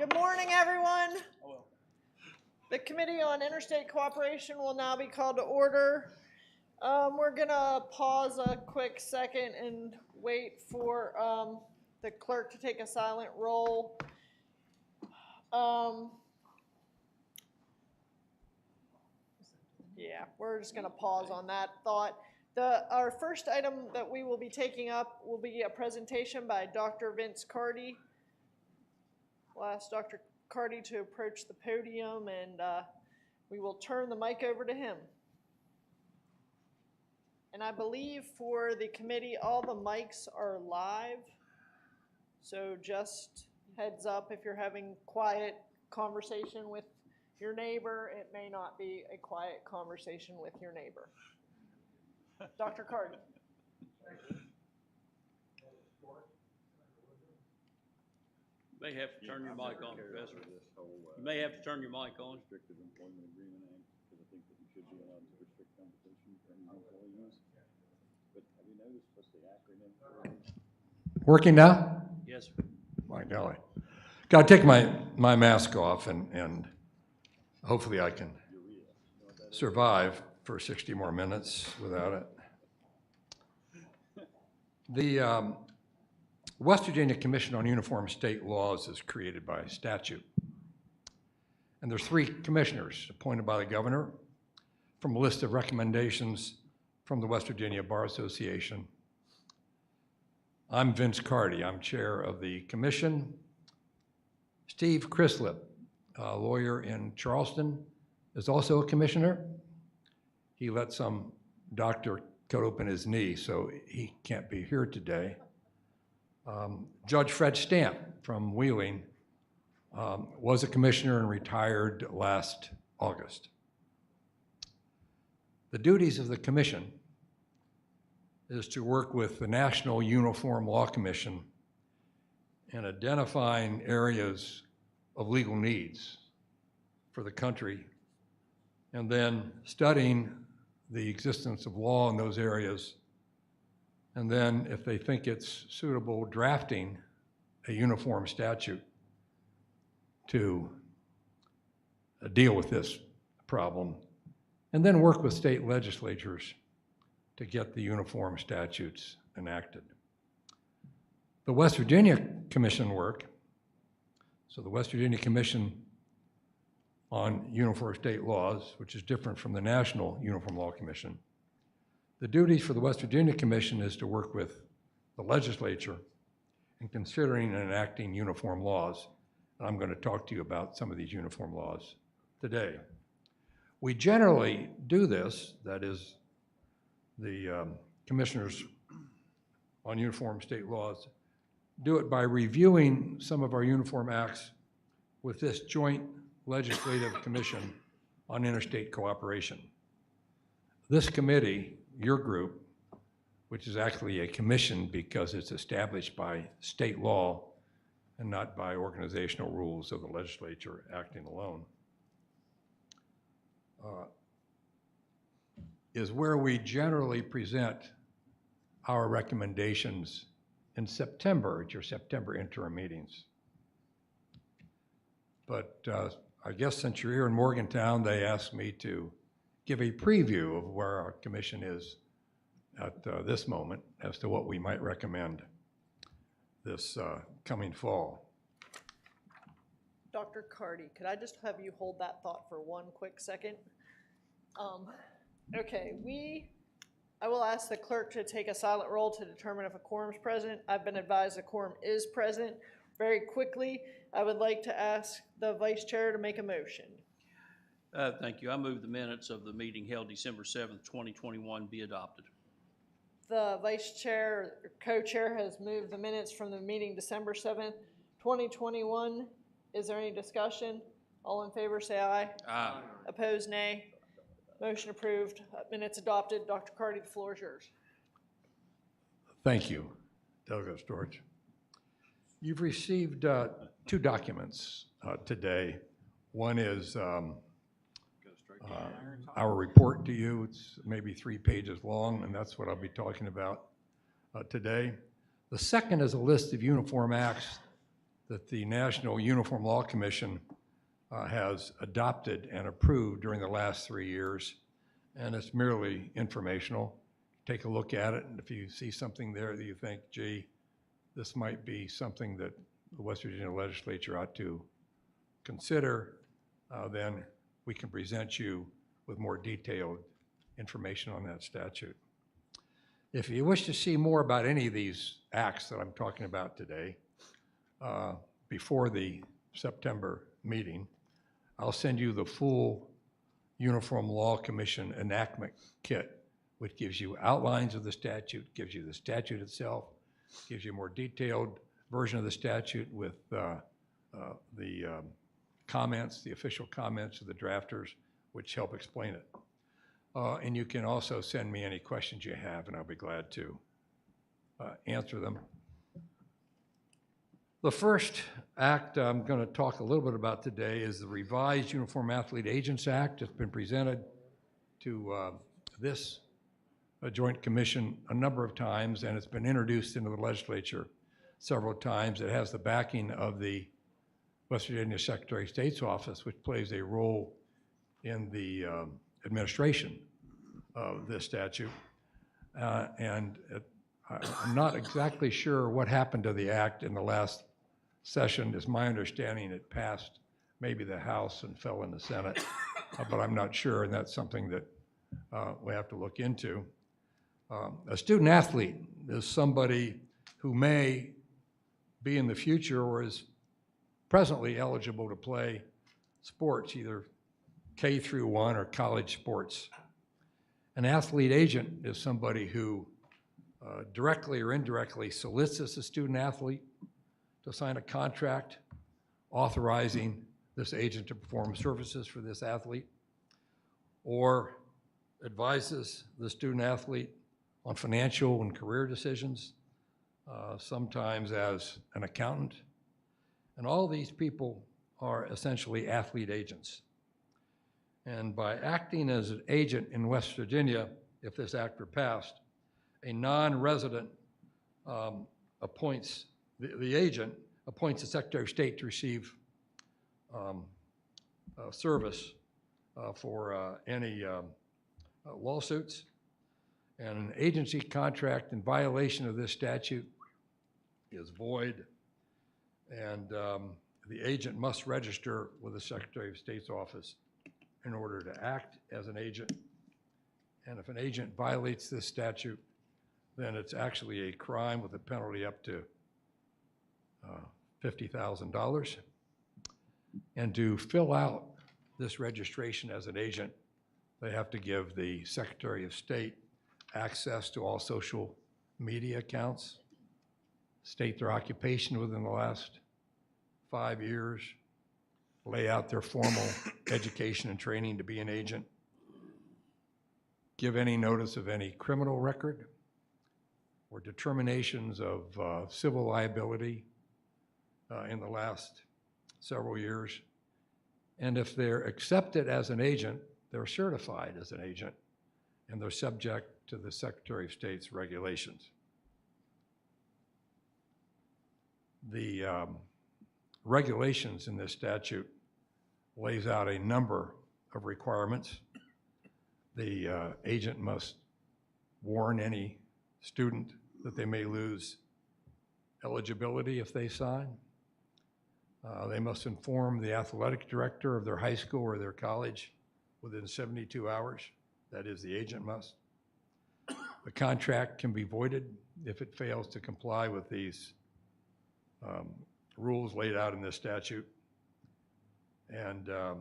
Good morning, everyone. The Committee on Interstate Cooperation will now be called to order. We're gonna pause a quick second and wait for the clerk to take a silent roll. Yeah, we're just gonna pause on that thought. Our first item that we will be taking up will be a presentation by Dr. Vince Carty. We'll ask Dr. Carty to approach the podium, and we will turn the mic over to him. And I believe for the committee, all the mics are live. So just heads up, if you're having quiet conversation with your neighbor, it may not be a quiet conversation with your neighbor. Dr. Carty. You may have to turn your mic on, Professor. You may have to turn your mic on. Restricted Employment Agreement Act, because I think that you should be allowed to restrict competition for any employees. But have you noticed what's the acronym for? Working now? Yes, sir. My golly. Got to take my mask off, and hopefully I can survive for 60 more minutes without it. The West Virginia Commission on Uniform State Laws is created by statute. And there's 3 commissioners appointed by the governor from a list of recommendations from the West Virginia Bar Association. I'm Vince Carty. I'm chair of the commission. Steve Crislip, a lawyer in Charleston, is also a commissioner. He let some doctor cut open his knee, so he can't be here today. Judge Fred Stamp from Wheeling was a commissioner and retired last August. The duties of the commission is to work with the National Uniform Law Commission in identifying areas of legal needs for the country, and then studying the existence of law in those areas, and then, if they think it's suitable, drafting a uniform statute to deal with this problem, and then work with state legislatures to get the uniform statutes enacted. The West Virginia Commission work, so the West Virginia Commission on Uniform State Laws, which is different from the National Uniform Law Commission. The duties for the West Virginia Commission is to work with the legislature in considering and enacting uniform laws. And I'm going to talk to you about some of these uniform laws today. We generally do this, that is, the commissioners on uniform state laws do it by reviewing some of our uniform acts with this joint legislative commission on interstate cooperation. This committee, your group, which is actually a commission because it's established by state law and not by organizational rules of the legislature acting alone, is where we generally present our recommendations in September at your September interim meetings. But I guess since you're here in Morgantown, they asked me to give a preview of where our commission is at this moment as to what we might recommend this coming fall. Dr. Carty, could I just have you hold that thought for one quick second? Okay, I will ask the clerk to take a silent roll to determine if a quorum is present. I've been advised a quorum is present. Very quickly, I would like to ask the vice chair to make a motion. Thank you. I move the minutes of the meeting held December 7th, 2021 be adopted. The vice chair, co-chair has moved the minutes from the meeting December 7th, 2021. Is there any discussion? All in favor say aye. Aye. Opposed, nay. Motion approved. Minutes adopted. Dr. Carty, the floor is yours. Thank you, Delegate Storch. You've received 2 documents today. One is our report to you. It's maybe 3 pages long, and that's what I'll be talking about today. The second is a list of uniform acts that the National Uniform Law Commission has adopted and approved during the last 3 years, and it's merely informational. Take a look at it, and if you see something there that you think, gee, this might be something that the West Virginia Legislature ought to consider, then we can present you with more detailed information on that statute. If you wish to see more about any of these acts that I'm talking about today, before the September meeting, I'll send you the full Uniform Law Commission enactment kit, which gives you outlines of the statute, gives you the statute itself, gives you a more detailed version of the statute with the comments, the official comments of the drafters, which help explain it. And you can also send me any questions you have, and I'll be glad to answer them. The first act I'm going to talk a little bit about today is the revised Uniform Athlete Agents Act. It's been presented to this Joint Commission a number of times, and it's been introduced into the legislature several times. It has the backing of the West Virginia Secretary of State's office, which plays a role in the administration of this statute. I'm not exactly sure what happened to the act in the last session. It's my understanding it passed maybe the House and fell in the Senate, but I'm not sure, and that's something that we have to look into. A student athlete is somebody who may be in the future or is presently eligible to play sports, either K through 1 or college sports. An athlete agent is somebody who directly or indirectly solicits a student athlete to sign a contract authorizing this agent to perform services for this athlete, or advises the student athlete on financial and career decisions, sometimes as an accountant. And all these people are essentially athlete agents. And by acting as an agent in West Virginia, if this act were passed, a non-resident appoints, the agent appoints the Secretary of State to receive service for any lawsuits. And an agency contract in violation of this statute is void, and the agent must register with the Secretary of State's office in order to act as an agent. And if an agent violates this statute, then it's actually a crime with a penalty up to $50,000. And to fill out this registration as an agent, they have to give the Secretary of State access to all social media accounts, state their occupation within the last 5 years, lay out their formal education and training to be an agent, give any notice of any criminal record or determinations of civil liability in the last several years. And if they're accepted as an agent, they're certified as an agent, and they're subject to the Secretary of State's regulations. The regulations in this statute lays out a number of requirements. The agent must warn any student that they may lose eligibility if they sign. They must inform the athletic director of their high school or their college within 72 hours. That is, the agent must. The contract can be voided if it fails to comply with these rules laid out in this statute. And the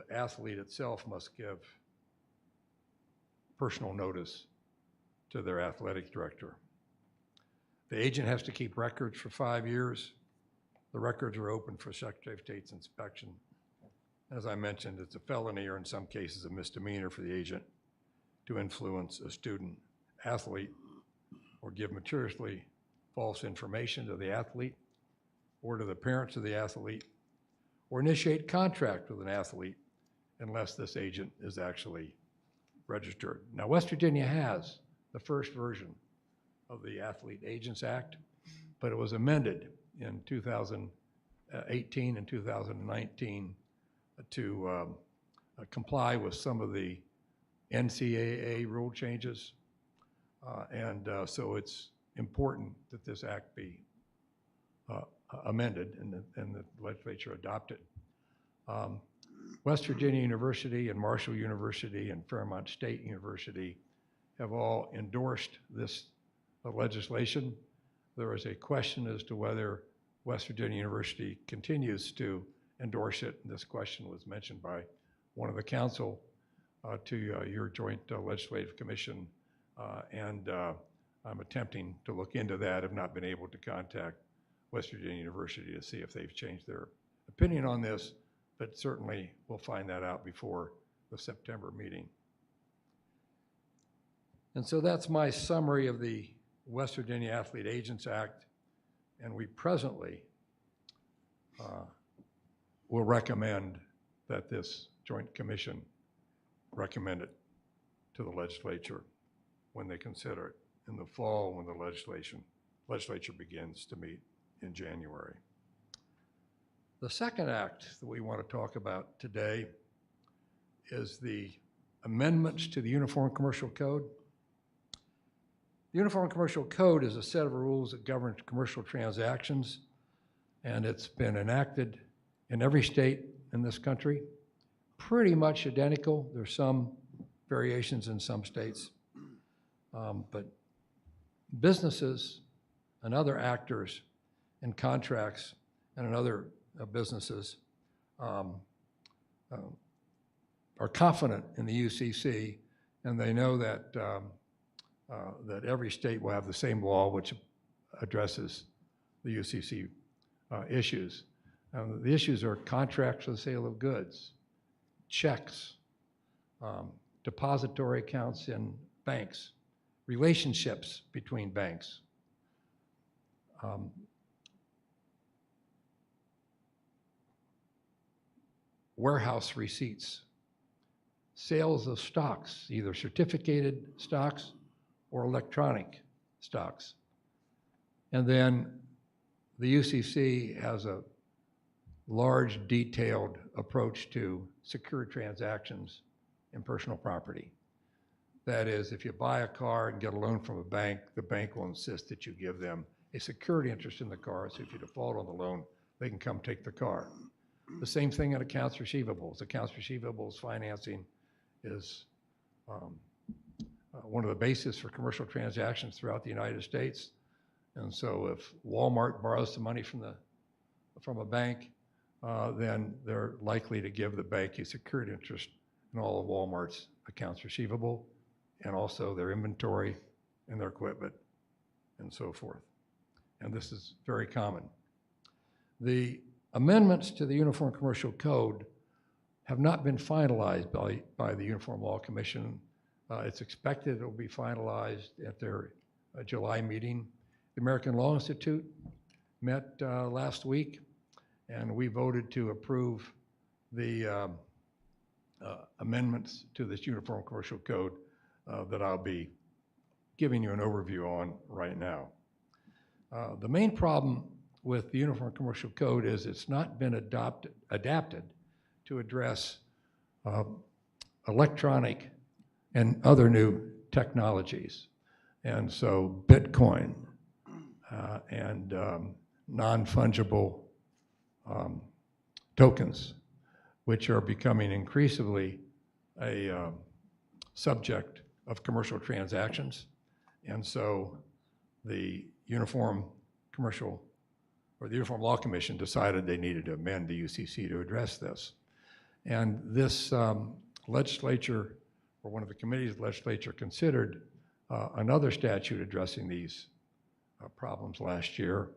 athlete itself must give personal notice to their athletic director. The agent has to keep records for 5 years. The records are open for Secretary of State's inspection. As I mentioned, it's a felony or in some cases a misdemeanor for the agent to influence a student athlete or give materially false information to the athlete or to the parents of the athlete or initiate contract with an athlete unless this agent is actually registered. Now, West Virginia has the first version of the Athlete Agents Act, but it was amended in 2010 2018 and 2019 to comply with some of the NCAA rule changes. So it's important that this act be amended and the legislature adopt it. West Virginia University and Marshall University and Fairmont State University have all endorsed this legislation. There is a question as to whether West Virginia University continues to endorse it. And this question was mentioned by one of the council to your joint legislative commission. I'm attempting to look into that. I've not been able to contact West Virginia University to see if they've changed their opinion on this, but certainly we'll find that out before the September meeting. And so that's my summary of the West Virginia Athlete Agents Act, and we presently will recommend that this joint commission recommend it to the legislature when they consider it in the fall, when the legislature begins to meet in January. The second act that we want to talk about today is the amendments to the Uniform Commercial Code. The Uniform Commercial Code is a set of rules that govern commercial transactions, and it's been enacted in every state in this country, pretty much identical. There's some variations in some states, but businesses and other actors in contracts and in other businesses are confident in the UCC, and they know that that every state will have the same law which addresses the UCC issues. The issues are contracts for the sale of goods, checks, depository accounts in banks, relationships between banks, warehouse receipts, sales of stocks, either certificated stocks or electronic stocks. And then the UCC has a large, detailed approach to secure transactions in personal property. That is, if you buy a car and get a loan from a bank, the bank will insist that you give them a security interest in the car, so if you default on the loan, they can come take the car. The same thing in accounts receivables. Accounts receivables financing is one of the bases for commercial transactions throughout the United States. And so if Walmart borrows some money from a bank, then they're likely to give the bank a security interest in all of Walmart's accounts receivable and also their inventory and their equipment and so forth. And this is very common. The amendments to the Uniform Commercial Code have not been finalized by the Uniform Law Commission. It's expected it will be finalized at their July meeting. The American Law Institute met last week, and we voted to approve the amendments to this Uniform Commercial Code that I'll be giving you an overview on right now. The main problem with the Uniform Commercial Code is it's not been adapted to address electronic and other new technologies. And so Bitcoin and non-fungible tokens, which are becoming increasingly a subject of commercial transactions. And so the Uniform Law Commission decided they needed to amend the UCC to address this. And this legislature, or one of the committees of the legislature, considered another statute addressing these problems last year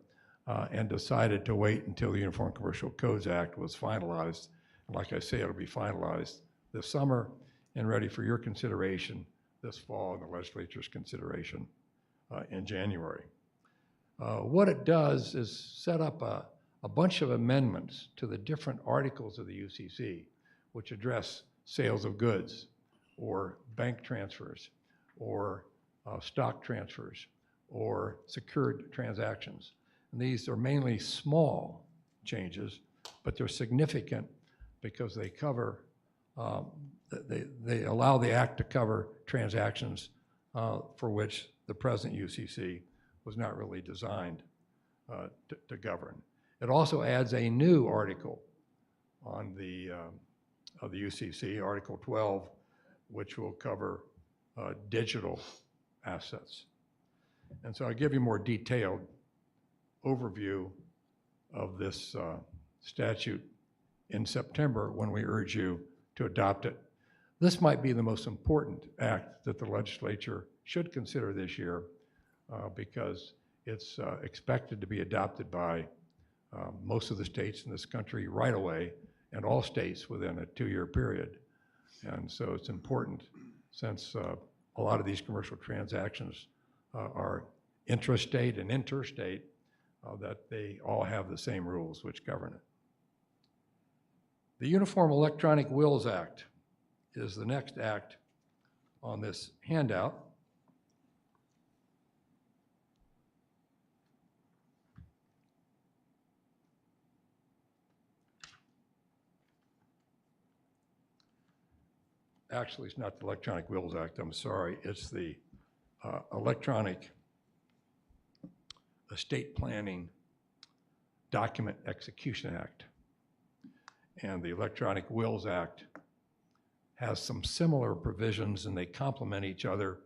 and decided to wait until the Uniform Commercial Codes Act was finalized. And like I say, it'll be finalized this summer and ready for your consideration this fall and the legislature's consideration in January. What it does is set up a bunch of amendments to the different articles of the UCC, which address sales of goods or bank transfers or stock transfers or secured transactions. And these are mainly small changes, but they're significant because they cover, they allow the act to cover transactions for which the present UCC was not really designed to govern. It also adds a new article on the of the UCC, Article 12, which will cover digital assets. And so I'll give you a more detailed overview of this statute in September when we urge you to adopt it. This might be the most important act that the legislature should consider this year because it's expected to be adopted by most of the states in this country right away and all states within a 2-year period. And so it's important since a lot of these commercial transactions are intrastate and interstate that they all have the same rules which govern it. The Uniform Electronic Wills Act is the next act on this handout. Actually, it's not the Electronic Wills Act, I'm sorry. It's the Electronic Estate Planning Document Execution Act. And the Electronic Wills Act has some similar provisions and they complement each other,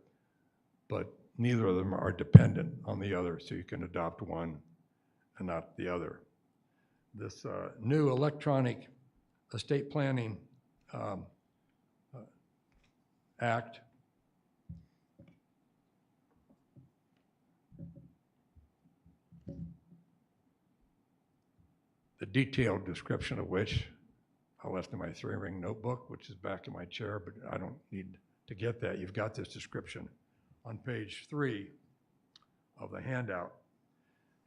but neither of them are dependent on the other, so you can adopt one and not the other. This new Electronic Estate Planning Act the detailed description of which I left in my 3-ring notebook, which is back in my chair, but I don't need to get that. You've got this description on page 3 of the handout.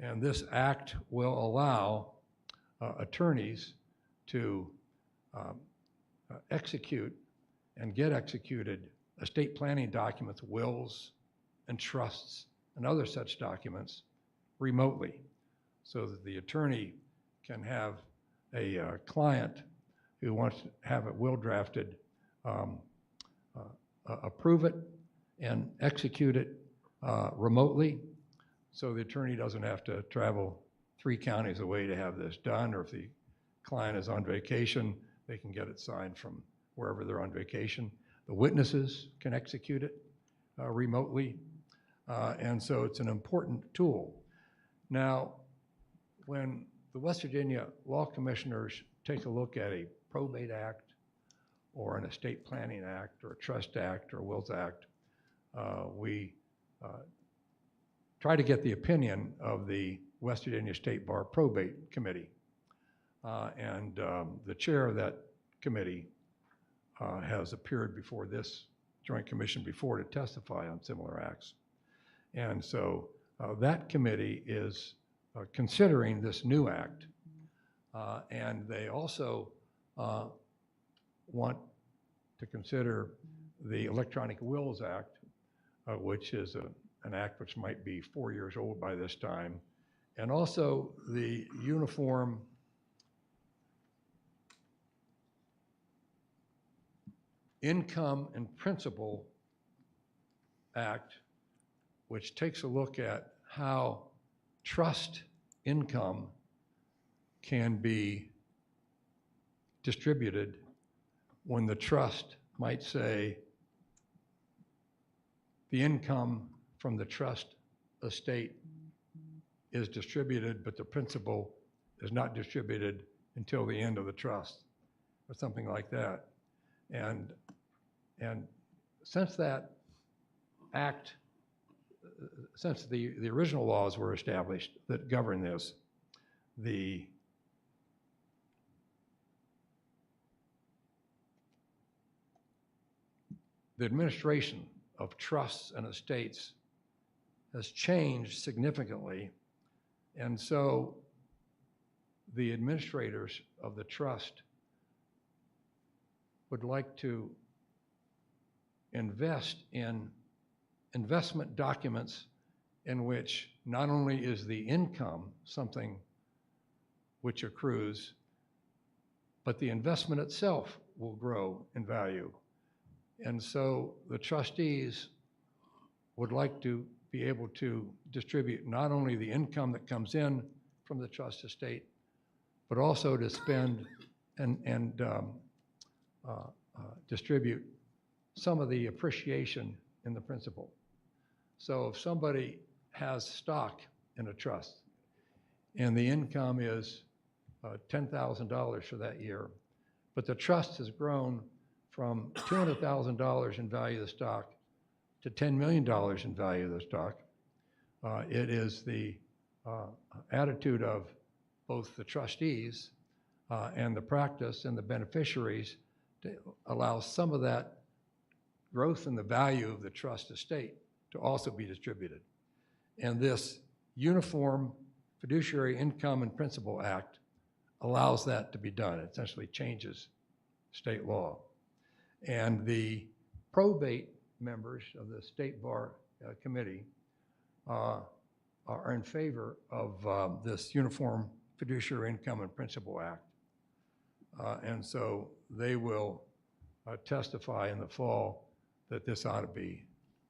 And this act will allow attorneys to execute and get executed estate planning documents, wills and trusts and other such documents remotely so that the attorney can have a client who wants to have a will drafted approve it and execute it remotely so the attorney doesn't have to travel 3 counties away to have this done, or if the client is on vacation, they can get it signed from wherever they're on vacation. The witnesses can execute it remotely, and so it's an important tool. Now, when the West Virginia Law Commissioners take a look at a probate act or an estate planning act or a trust act or a wills act, we try to get the opinion of the West Virginia State Bar Probate Committee. And the chair of that committee has appeared before this Joint Commission before to testify on similar acts. And so that committee is considering this new act. And they also want to consider the Electronic Wills Act, which is an act which might be 4 years old by this time, and also the Uniform Income and Principal Act, which takes a look at how trust income can be distributed when the trust might say the income from the trust estate is distributed, but the principal is not distributed until the end of the trust, or something like that. And since that act, since the original laws were established that govern this, the administration of trusts and estates has changed significantly, and so the administrators of the trust would like to invest in investment documents in which not only is the income something which accrues, but the investment itself will grow in value. And so the trustees would like to be able to distribute not only the income that comes in from the trust estate, but also to spend and distribute some of the appreciation in the principal. So if somebody has stock in a trust and the income is $10,000 for that year, but the trust has grown from $200,000 in value of the stock to $10 million in value of the stock, it is the attitude of both the trustees and the practice and the beneficiaries to allow some of that growth in the value of the trust estate to also be distributed. And this Uniform Fiduciary Income and Principal Act allows that to be done. It essentially changes state law. And the probate members of the State Bar Committee are in favor of this Uniform Fiduciary Income and Principal Act. And so they will testify in the fall that this ought to be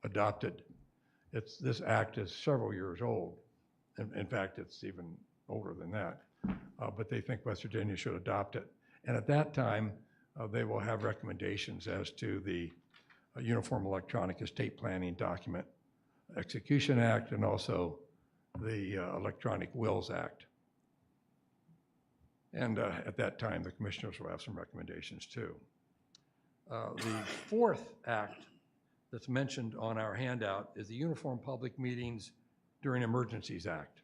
adopted. This act is several years old. In fact, it's even older than that. But they think West Virginia should adopt it. And at that time, they will have recommendations as to the Uniform Electronic Estate Planning Document Execution Act and also the Electronic Wills Act. And at that time, the commissioners will have some recommendations too. The fourth act that's mentioned on our handout is the Uniform Public Meetings During Emergencies Act.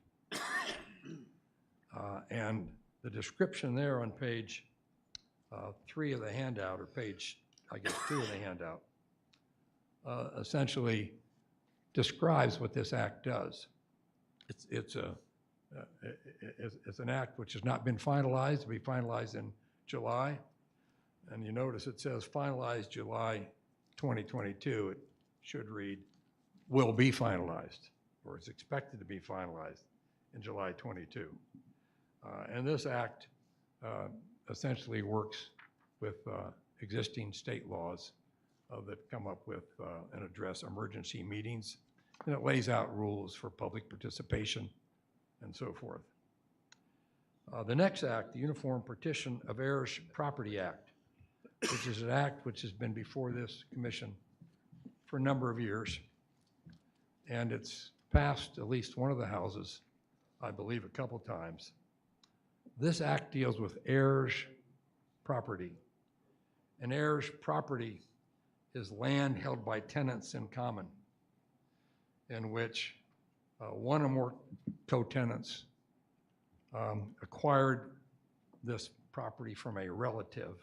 And the description there on page 3 of the handout, or page, I guess, 2 of the handout, essentially describes what this act does. It's an act which has not been finalized. It'll be finalized in July. And you notice it says finalized July 2022. It should read will be finalized, or is expected to be finalized in July 22. And this act essentially works with existing state laws that come up with and address emergency meetings. And it lays out rules for public participation and so forth. The next act, the Uniform Partition of Heirs Property Act, which is an act which has been before this commission for a number of years. And it's passed at least one of the houses, I believe, a couple times. This act deals with heirs' property. And heirs' property is land held by tenants in common, in which one or more co-tenants acquired this property from a relative,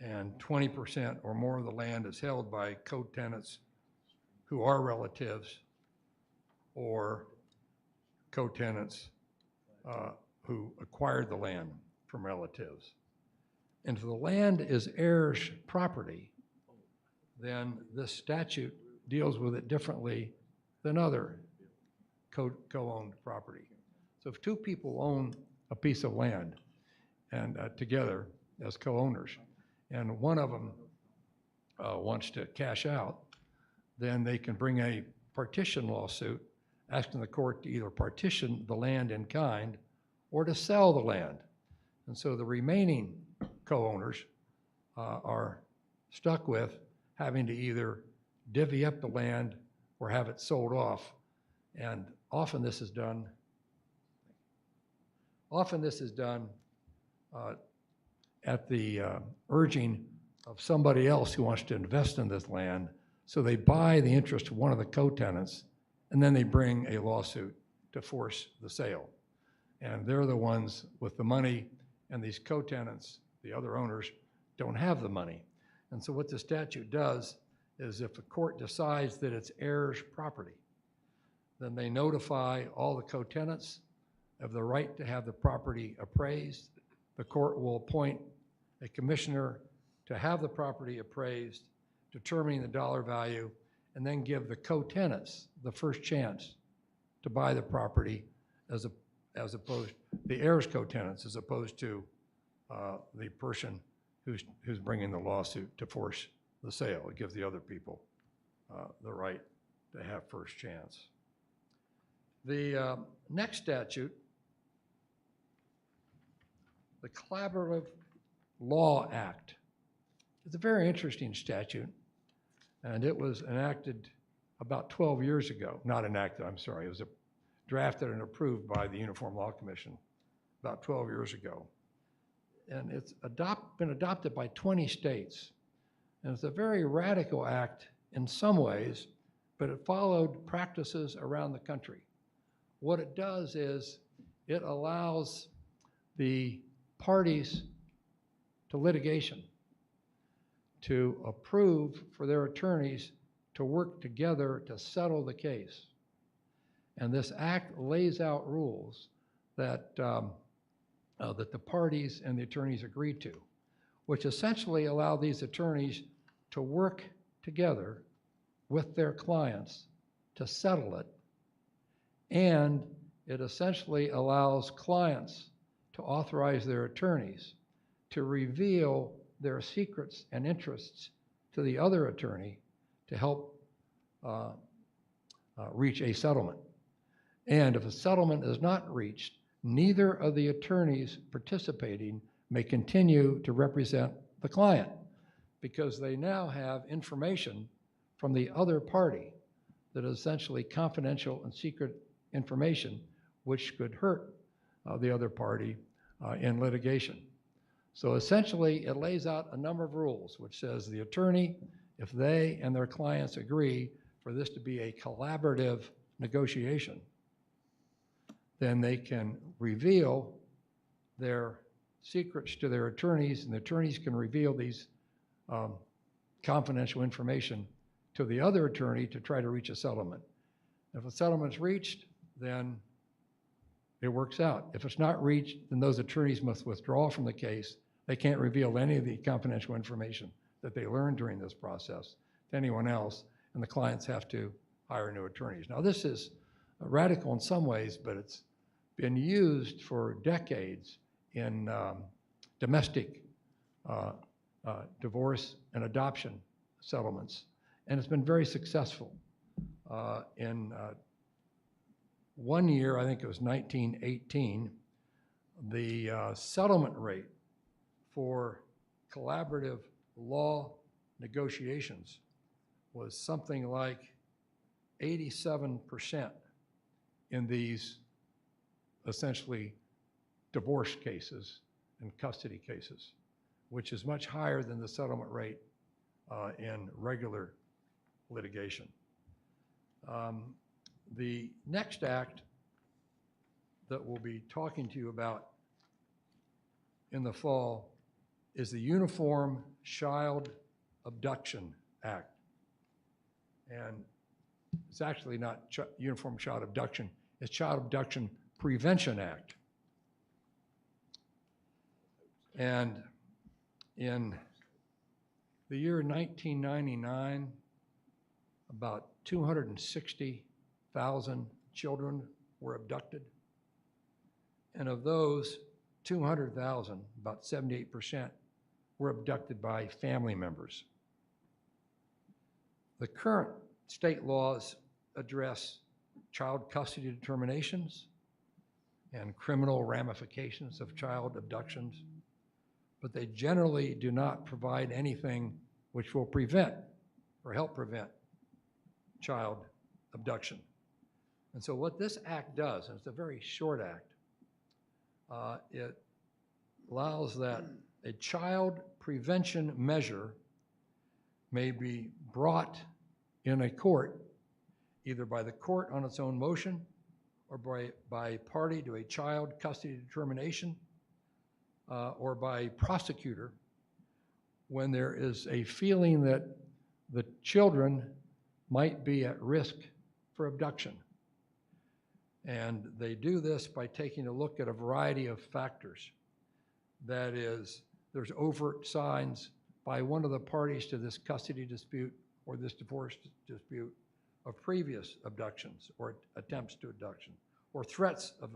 and 20% or more of the land is held by co-tenants who are relatives or co-tenants who acquired the land from relatives. And if the land is heirs' property, then this statute deals with it differently than other co-owned property. So if two people own a piece of land and together as co-owners, and one of them wants to cash out, then they can bring a partition lawsuit asking the court to either partition the land in kind or to sell the land. And so the remaining co-owners are stuck with having to either divvy up the land or have it sold off. And often this is done at the urging of somebody else who wants to invest in this land. So they buy the interest of one of the co-tenants, and then they bring a lawsuit to force the sale. And they're the ones with the money, and these co-tenants, the other owners, don't have the money. And so what the statute does is if the court decides that it's heirs' property, then they notify all the co-tenants of the right to have the property appraised. The court will appoint a commissioner to have the property appraised, determining the dollar value, and then give the co-tenants the first chance to buy the property as as opposed, the heirs co-tenants, as opposed to the person who's bringing the lawsuit to force the sale. It gives the other people the right to have first chance. The next statute, the Collaborative Law Act, is a very interesting statute, and it was enacted about 12 years ago. Not enacted, I'm sorry. It was drafted and approved by the Uniform Law Commission about 12 years ago. And it's been adopted by 20 states. And it's a very radical act in some ways, but it followed practices around the country. What it does is it allows the parties to litigation to approve for their attorneys to work together to settle the case. And this act lays out rules that, that the parties and the attorneys agree to, which essentially allow these attorneys to work together with their clients to settle it. And it essentially allows clients to authorize their attorneys to reveal their secrets and interests to the other attorney to help reach a settlement. And if a settlement is not reached, neither of the attorneys participating may continue to represent the client because they now have information from the other party that is essentially confidential and secret information which could hurt the other party in litigation. So essentially, it lays out a number of rules, which says the attorney, if they and their clients agree for this to be a collaborative negotiation, then they can reveal their secrets to their attorneys, and the attorneys can reveal these confidential information to the other attorney to try to reach a settlement. If a settlement's reached, then it works out. If it's not reached, then those attorneys must withdraw from the case. They can't reveal any of the confidential information that they learned during this process to anyone else, and the clients have to hire new attorneys. Now, this is radical in some ways, but it's been used for decades in domestic divorce and adoption settlements, and it's been very successful. In 1 year, I think it was 1918, the settlement rate for collaborative law negotiations was something like 87% in these essentially divorce cases and custody cases, which is much higher than the settlement rate in regular litigation. The next act that we'll be talking to you about in the fall is the Uniform Child Abduction Act. And it's actually not Uniform Child Abduction, it's Child Abduction Prevention Act. And in the year 1999, about 260,000 children were abducted. And of those, 200,000, about 78%, were abducted by family members. The current state laws address child custody determinations and criminal ramifications of child abductions, but they generally do not provide anything which will prevent or help prevent child abduction. And so what this act does, and it's a very short act, it allows that a child prevention measure may be brought in a court, either by the court on its own motion or by party to a child custody determination or by prosecutor when there is a feeling that the children might be at risk for abduction. And they do this by taking a look at a variety of factors. That is, there's overt signs by one of the parties to this custody dispute or this divorce dispute of previous abductions or attempts to abduction or threats of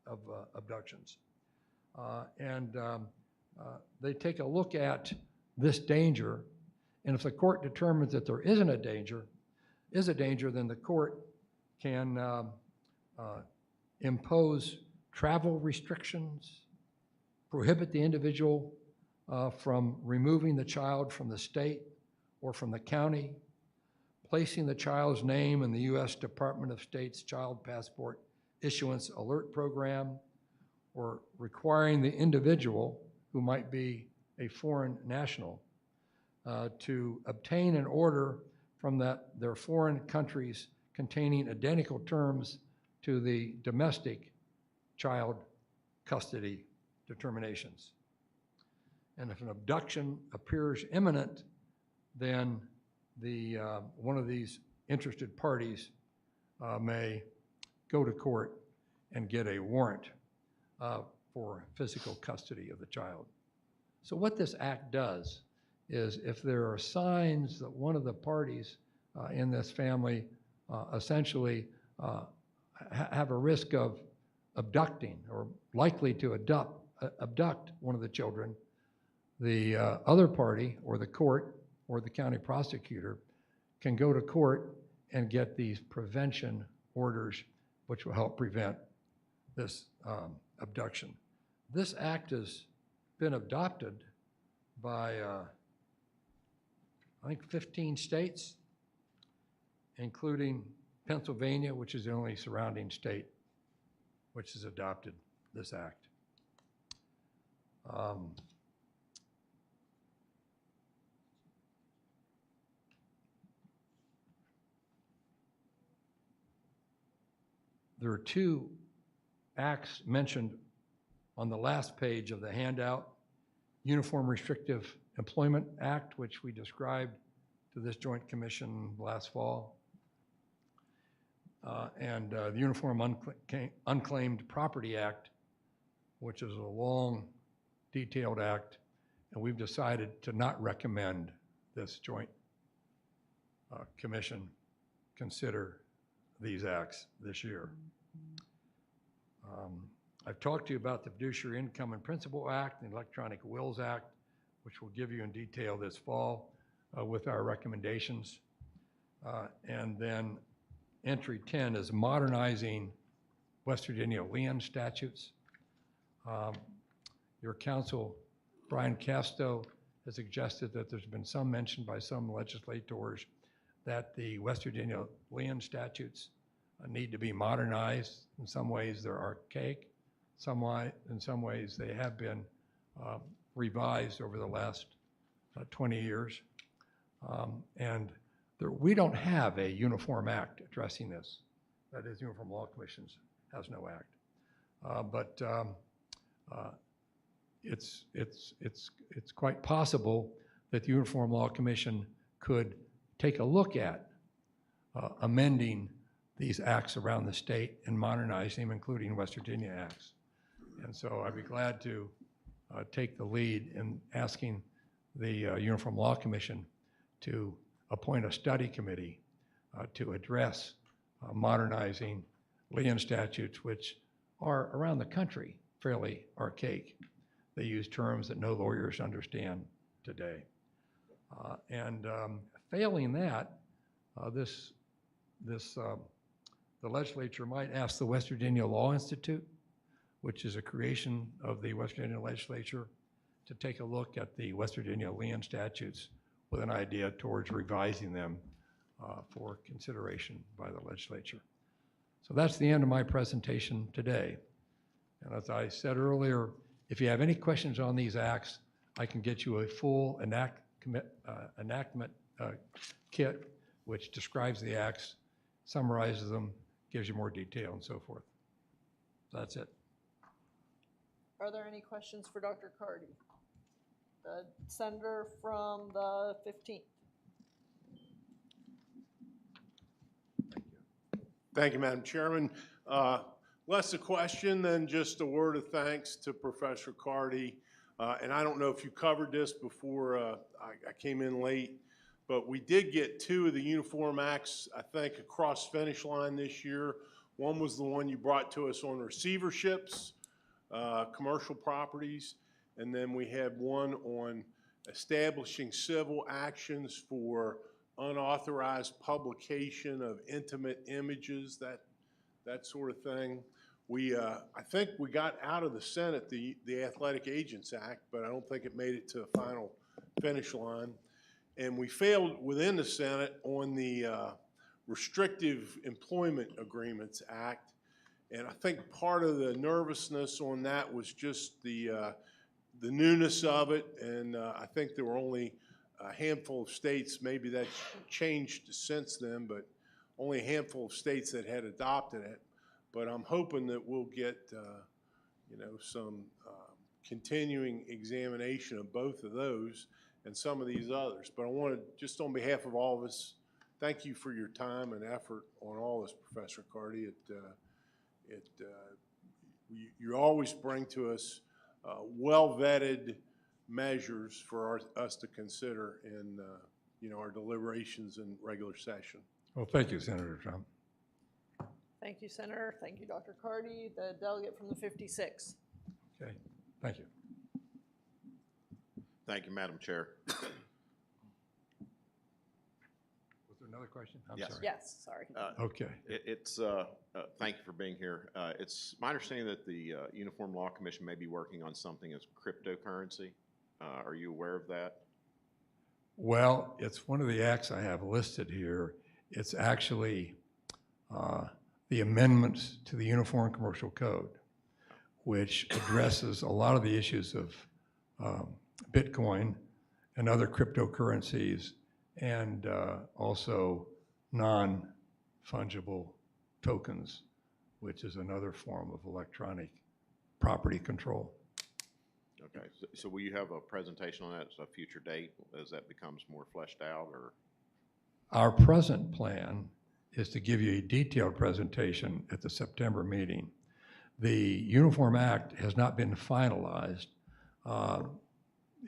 of abductions. They take a look at this danger, and if the court determines that there isn't a danger, then the court can impose travel restrictions, prohibit the individual from removing the child from the state or from the county, placing the child's name in the U.S. Department of State's Child Passport Issuance Alert Program, or requiring the individual, who might be a foreign national, to obtain an order from their foreign countries containing identical terms to the domestic child custody determinations. And if an abduction appears imminent, then one of these interested parties may go to court and get a warrant for physical custody of the child. So what this act does is, if there are signs that one of the parties in this family essentially have a risk of abducting or likely to abduct one of the children, the other party or the court or the county prosecutor can go to court and get these prevention orders, which will help prevent this abduction. This act has been adopted by, I think, 15 states, including Pennsylvania, which is the only surrounding state which has adopted this act. There are two acts mentioned on the last page of the handout. Uniform Restrictive Employment Act, which we described to this Joint Commission last fall, and the Uniform Unclaimed Property Act, which is a long, detailed act, and we've decided to not recommend this Joint Commission consider these acts this year. I've talked to you about the Fiduciary Income and Principal Act and the Electronic Wills Act, which we'll give you in detail this fall with our recommendations. And then entry 10 is modernizing West Virginia land statutes. Your counsel, Brian Casto, has suggested that there's been some mention by some legislators that the West Virginia land statutes need to be modernized. In some ways, they're archaic. In some ways, they have been revised over the last 20 years. We don't have a uniform act addressing this. That is, Uniform Law Commission has no act. But it's quite possible that the Uniform Law Commission could take a look at amending these acts around the state and modernizing them, including West Virginia acts. And so I'd be glad to take the lead in asking the Uniform Law Commission to appoint a study committee to address modernizing land statutes, which are around the country fairly archaic. They use terms that no lawyers understand today. Failing that, the legislature might ask the West Virginia Law Institute, which is a creation of the West Virginia legislature, to take a look at the West Virginia land statutes with an idea towards revising them for consideration by the legislature. So that's the end of my presentation today. And as I said earlier, if you have any questions on these acts, I can get you a full enactment kit, which describes the acts, summarizes them, gives you more detail and so forth. So that's it. Are there any questions for Dr. Carty? The senator from the 15th. Thank you, Madam Chairman. Less a question than just a word of thanks to Professor Carty. And I don't know if you covered this before I came in late, but we did get two of the uniform acts, I think, across finish line this year. One was the one you brought to us on receiverships, commercial properties, and then we had one on establishing civil actions for unauthorized publication of intimate images, that sort of thing. I think we got out of the Senate the Athletic Agents Act, but I don't think it made it to the final finish line. And we failed within the Senate on the Restrictive Employment Agreements Act. And I think part of the nervousness on that was just the newness of it. And I think there were only a handful of states, maybe that's changed since then, but only a handful of states that had adopted it. But I'm hoping that we'll get, some continuing examination of both of those and some of these others. But I want to, just on behalf of all of us, thank you for your time and effort on all this, Professor Carty. You always bring to us well-vetted measures for us to consider in, our deliberations in regular session. Well, thank you, Senator Trump. Thank you, Senator. Thank you, Dr. Carty. The delegate from the 56. Okay, thank you. Thank you, Madam Chair. Was there another question? I'm Yes. sorry. Yes, sorry. Okay. Thank you for being here. It's my understanding that the Uniform Law Commission may be working on something as cryptocurrency. Are you aware of that? Well, it's one of the acts I have listed here. It's actually the amendments to the Uniform Commercial Code, which addresses a lot of the issues of Bitcoin and other cryptocurrencies, and also non-fungible tokens, which is another form of electronic property control. Okay, so will you have a presentation on that at a future date as that becomes more fleshed out, or? Our present plan is to give you a detailed presentation at the September meeting. The Uniform Act has not been finalized.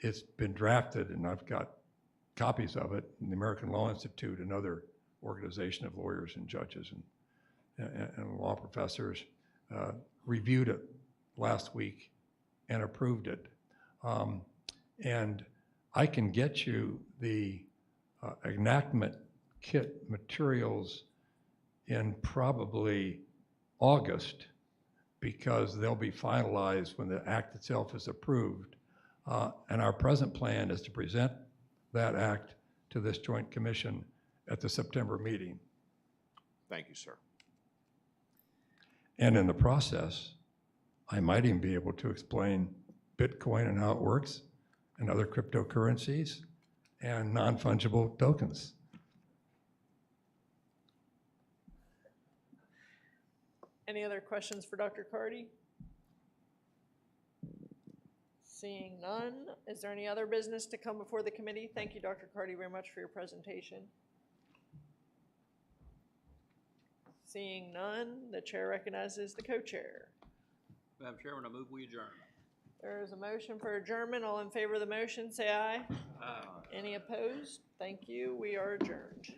It's been drafted, and I've got copies of it, in the American Law Institute, another organization of lawyers and judges and law professors, reviewed it last week and approved it. And I can get you the enactment kit materials in probably August, because they'll be finalized when the act itself is approved. And our present plan is to present that act to this joint commission at the September meeting. Thank you, sir. And in the process, I might even be able to explain Bitcoin and how it works, and other cryptocurrencies, and non-fungible tokens. Any other questions for Dr. Carty? Seeing none, is there any other business to come before the committee? Thank you, Dr. Carty, very much for your presentation. Seeing none, the chair recognizes the co-chair. Madam Chairman, I move we adjourn. There is a motion for adjournment. All in favor of the motion, say aye. Aye. Any opposed? Thank you. We are adjourned.